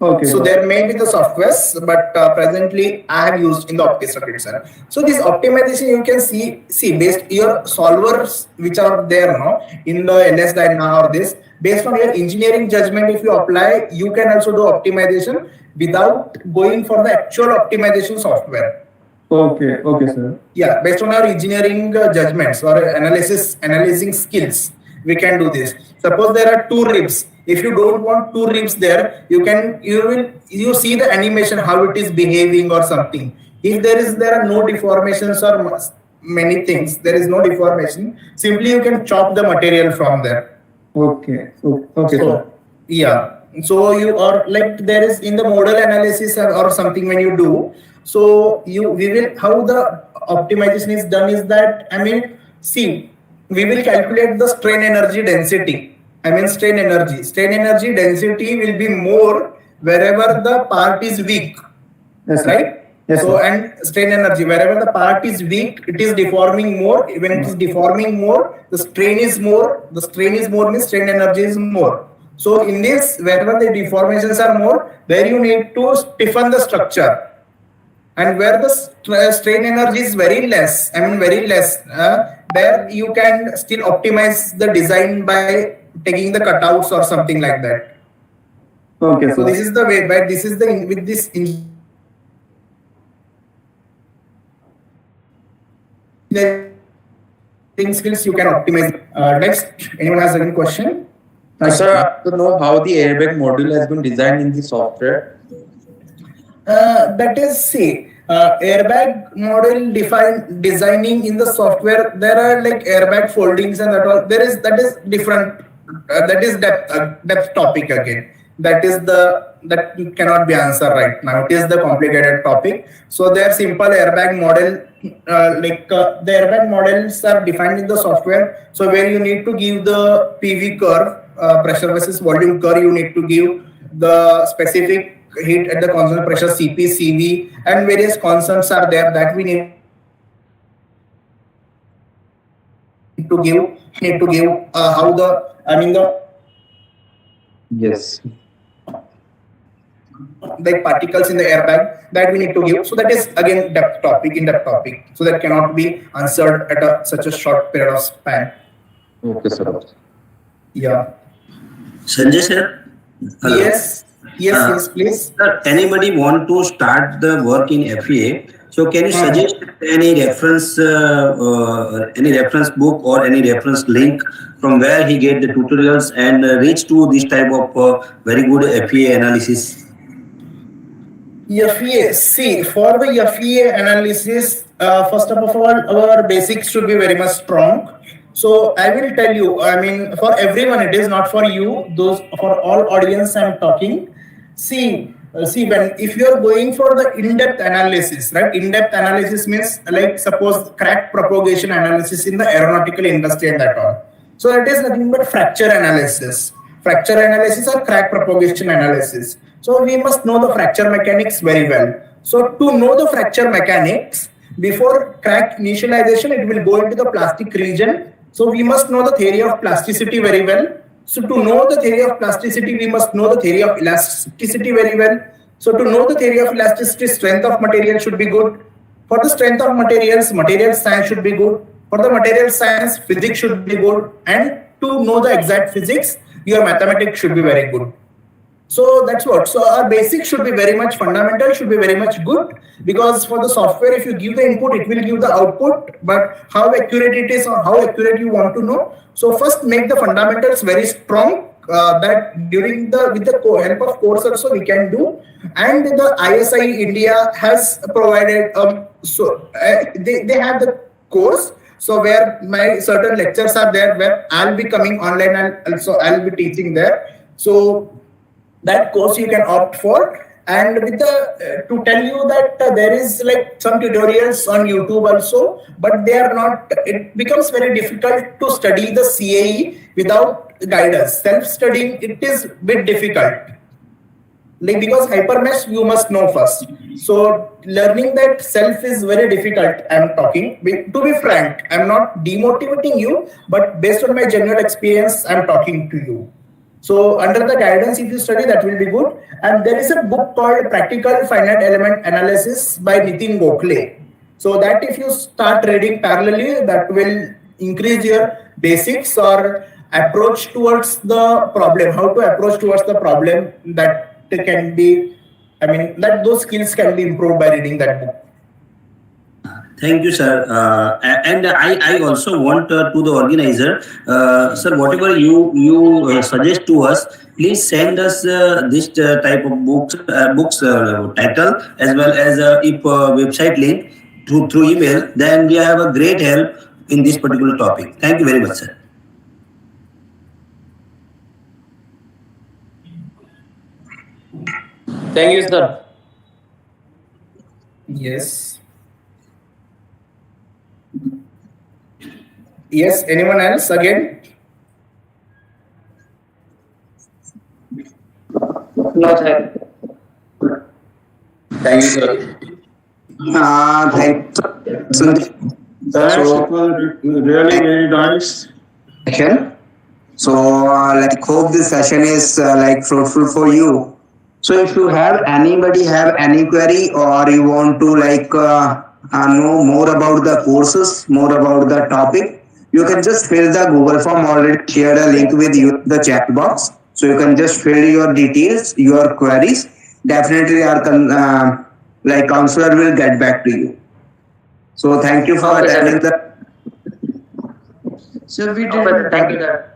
Okay. So there may be the softwares, but presently I have used in the OptiStruct itself. So this optimization you can see based your solvers which are there now in the LS Dyna or this, based on your engineering judgment, if you apply, you can also do optimization without going for the actual optimization software. Okay, sir. Yeah, based on our engineering judgments or analyzing skills, we can do this. Suppose there are 2 ribs. If you don't want 2 ribs there, you see the animation how it is behaving or something. If there are no deformations or many things, there is no deformation. Simply you can chop the material from there. Okay. So, yeah. So you are like there is in the model analysis or something when you do. So how the optimization is done is that we will calculate the strain energy density. Strain energy density will be more wherever the part is weak. Yes, right? Yes, so sir. and strain energy, wherever the part is weak, it is deforming more. When it is deforming more, the strain is more. The strain is more means strain energy is more. So in this, wherever the deformations are more, there you need to stiffen the structure. And where the strain energy is very less, very less, there you can still optimize the design by taking the cutouts or something like that. Okay, So sir. this is the way, but this is the with this engineering skills you can optimize. Next, anyone has any question? Sir, I want to know how the airbag module has been designed in the software. That is, see, airbag model designing in the software. There are like airbag foldings and that all. That is different. That is depth topic again. That cannot be answered right now. It is the complicated topic. So their simple airbag model, the airbag models are defined in the software. So where you need to give the PV curve, pressure versus volume curve, you need to give the specific heat at the constant pressure Cp, Cv, and various constants are there that we need to give how the Yes. like particles in the airbag that we need to give. So that is again in depth topic. So that cannot be answered at such a short period of span. Okay, sir. Yeah. Sanjay sir? Hello. Yes, please. Sir, anybody want to start the work in FEA? So can you suggest any reference book or any reference link from where he get the tutorials and reach to this type of very good FEA analysis? FEA, see, for the FEA analysis, first of all, our basics should be very much strong. So I will tell you, for everyone, it is not for you, those for all audience I'm talking. See, if you are going for the in-depth analysis, right? In-depth analysis means like suppose crack propagation analysis in the aeronautical industry and that all. So that is nothing but fracture analysis or crack propagation analysis. So we must know the fracture mechanics very well. So to know the fracture mechanics, before crack initialization, it will go into the plastic region. So we must know the theory of plasticity very well. So to know the theory of plasticity, we must know the theory of elasticity very well. So to know the theory of elasticity, strength of material should be good. For the strength of materials, material science should be good. For the material science, physics should be good. And to know the exact physics, your mathematics should be very good. So that's what. So our basics should be very much fundamental, should be very much good, because for the software, if you give the input, it will give the output, but how accurate it is or how accurate you want to know. So first make the fundamentals very strong, that with the help of course also we can do. And the ISIEINDIA has provided, they have the course. So where my certain lectures are there, where I'll be coming online and also I'll be teaching there. So that course you can opt for. And with the to tell you that there is like some tutorials on YouTube also, but they are not. It becomes very difficult to study the CAE without guidance. Self-studying, it is a bit difficult. Like because hypermesh you must know first. So learning that self is very difficult. I'm talking to be frank. I'm not demotivating you, but based on my general experience, I'm talking to you. So under the guidance, if you study, that will be good. And there is a book called Practical Finite Element Analysis by Nitin Gokhale. So that if you start reading parallelly, that will increase your basics or approach towards the problem, how to approach towards the problem that can be, that those skills can be improved by reading that book. Thank you, sir. And I also want to the organizer, sir, whatever you suggest to us, please send us this type of books title as well as if website link through email. Then we have a great help in this particular topic. Thank you very much, sir. Thank you, sir. Yes, anyone else again? No, sir. Thank you, sir. Thank you. Thanks, it was really very nice. Session. So, like, hope this session is like fruitful for you. So, if you have anybody have any query or you want to like know more about the courses, more about the topic, you can just fill the Google form. Already shared a link with you in the chat box. So you can just fill your details, your queries. Definitely, our like counselor will get back to you. So thank you for attending the. So we did. Thank you, sir.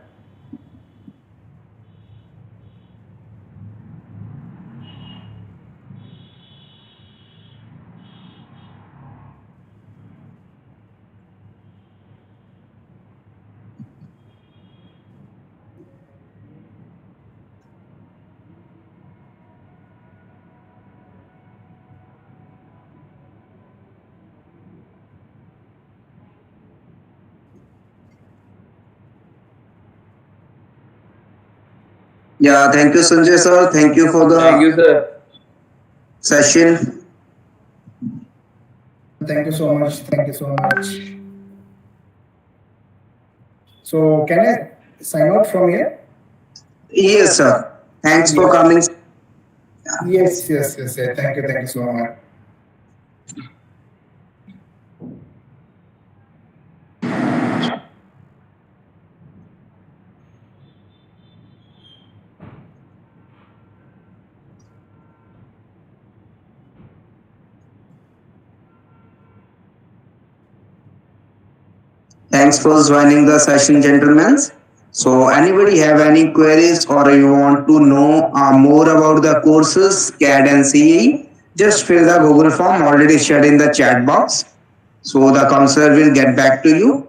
Yeah, thank you, Sanjay sir. Thank you for the Thank you, sir. session. Thank you so much. Thank you so much. So can I sign out from here? Yes, sir. Thanks for Yes. coming. Yes. Thank you so much. Thanks for joining the session, gentlemen. So, anybody have any queries or you want to know more about the courses CAD and CE? Just fill the Google form already shared in the chat box. So the counselor will get back to you.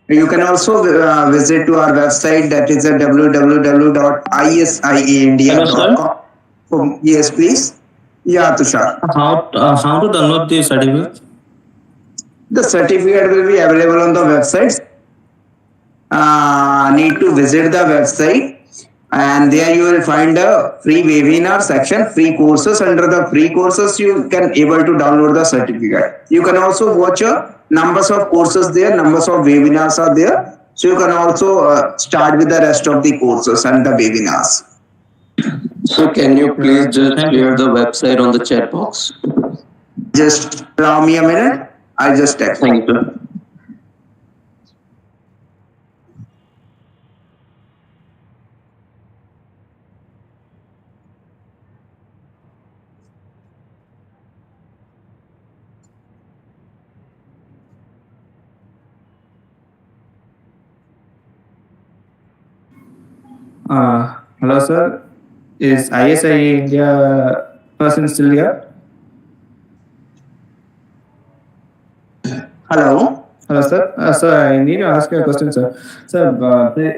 You can also visit to our website, that is www.isieindia.com. Oh, yes, please. Yeah, Tushar. How to download the certificate? The certificate will be available on the website. Need to visit the website, and there you will find a free webinar section, free courses. Under the free courses, you can able to download the certificate. You can also watch numbers of courses there, numbers of webinars are there. So you can also start with the rest of the courses and the webinars. So can you please just share the website on the chat box? Just allow me a minute. I just text. Thank you. Hello, sir. Is ISIE India person still here? Hello. Hello, sir. Sir, I need to ask you a question, sir. Sir,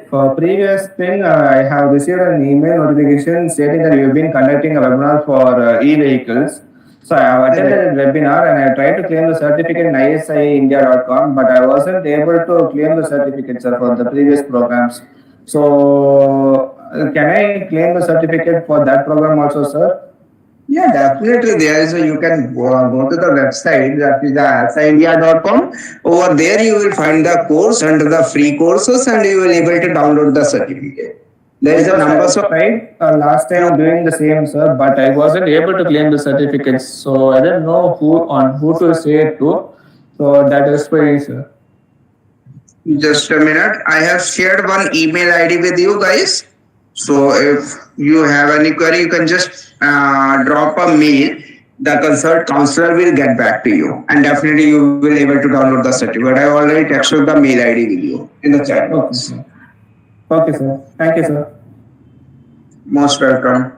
for previous thing, I have received an email notification stating that you've been conducting a webinar for e-vehicles. So I have attended the webinar and I tried to claim the certificate in ISIEINDIA.com, but I wasn't able to claim the certificate, sir, for the previous programs. So can I claim the certificate for that program also, sir? Yeah, definitely. There is you can go to the website, that is the ISIEINDIA.com. Over there you will find the course under the free courses and you will able to download the certificate. There is a numbers of right. Last time doing the same, sir, but I wasn't able to claim the certificates, so I didn't know who to say it to. So that is why, sir. Just a minute. I have shared one email ID with you guys. So if you have any query, you can just drop a mail. The consult counselor will get back to you, and definitely you will able to download the certificate. I already texted the mail ID with you in the chat box. Okay, sir. Thank you, sir. Most welcome.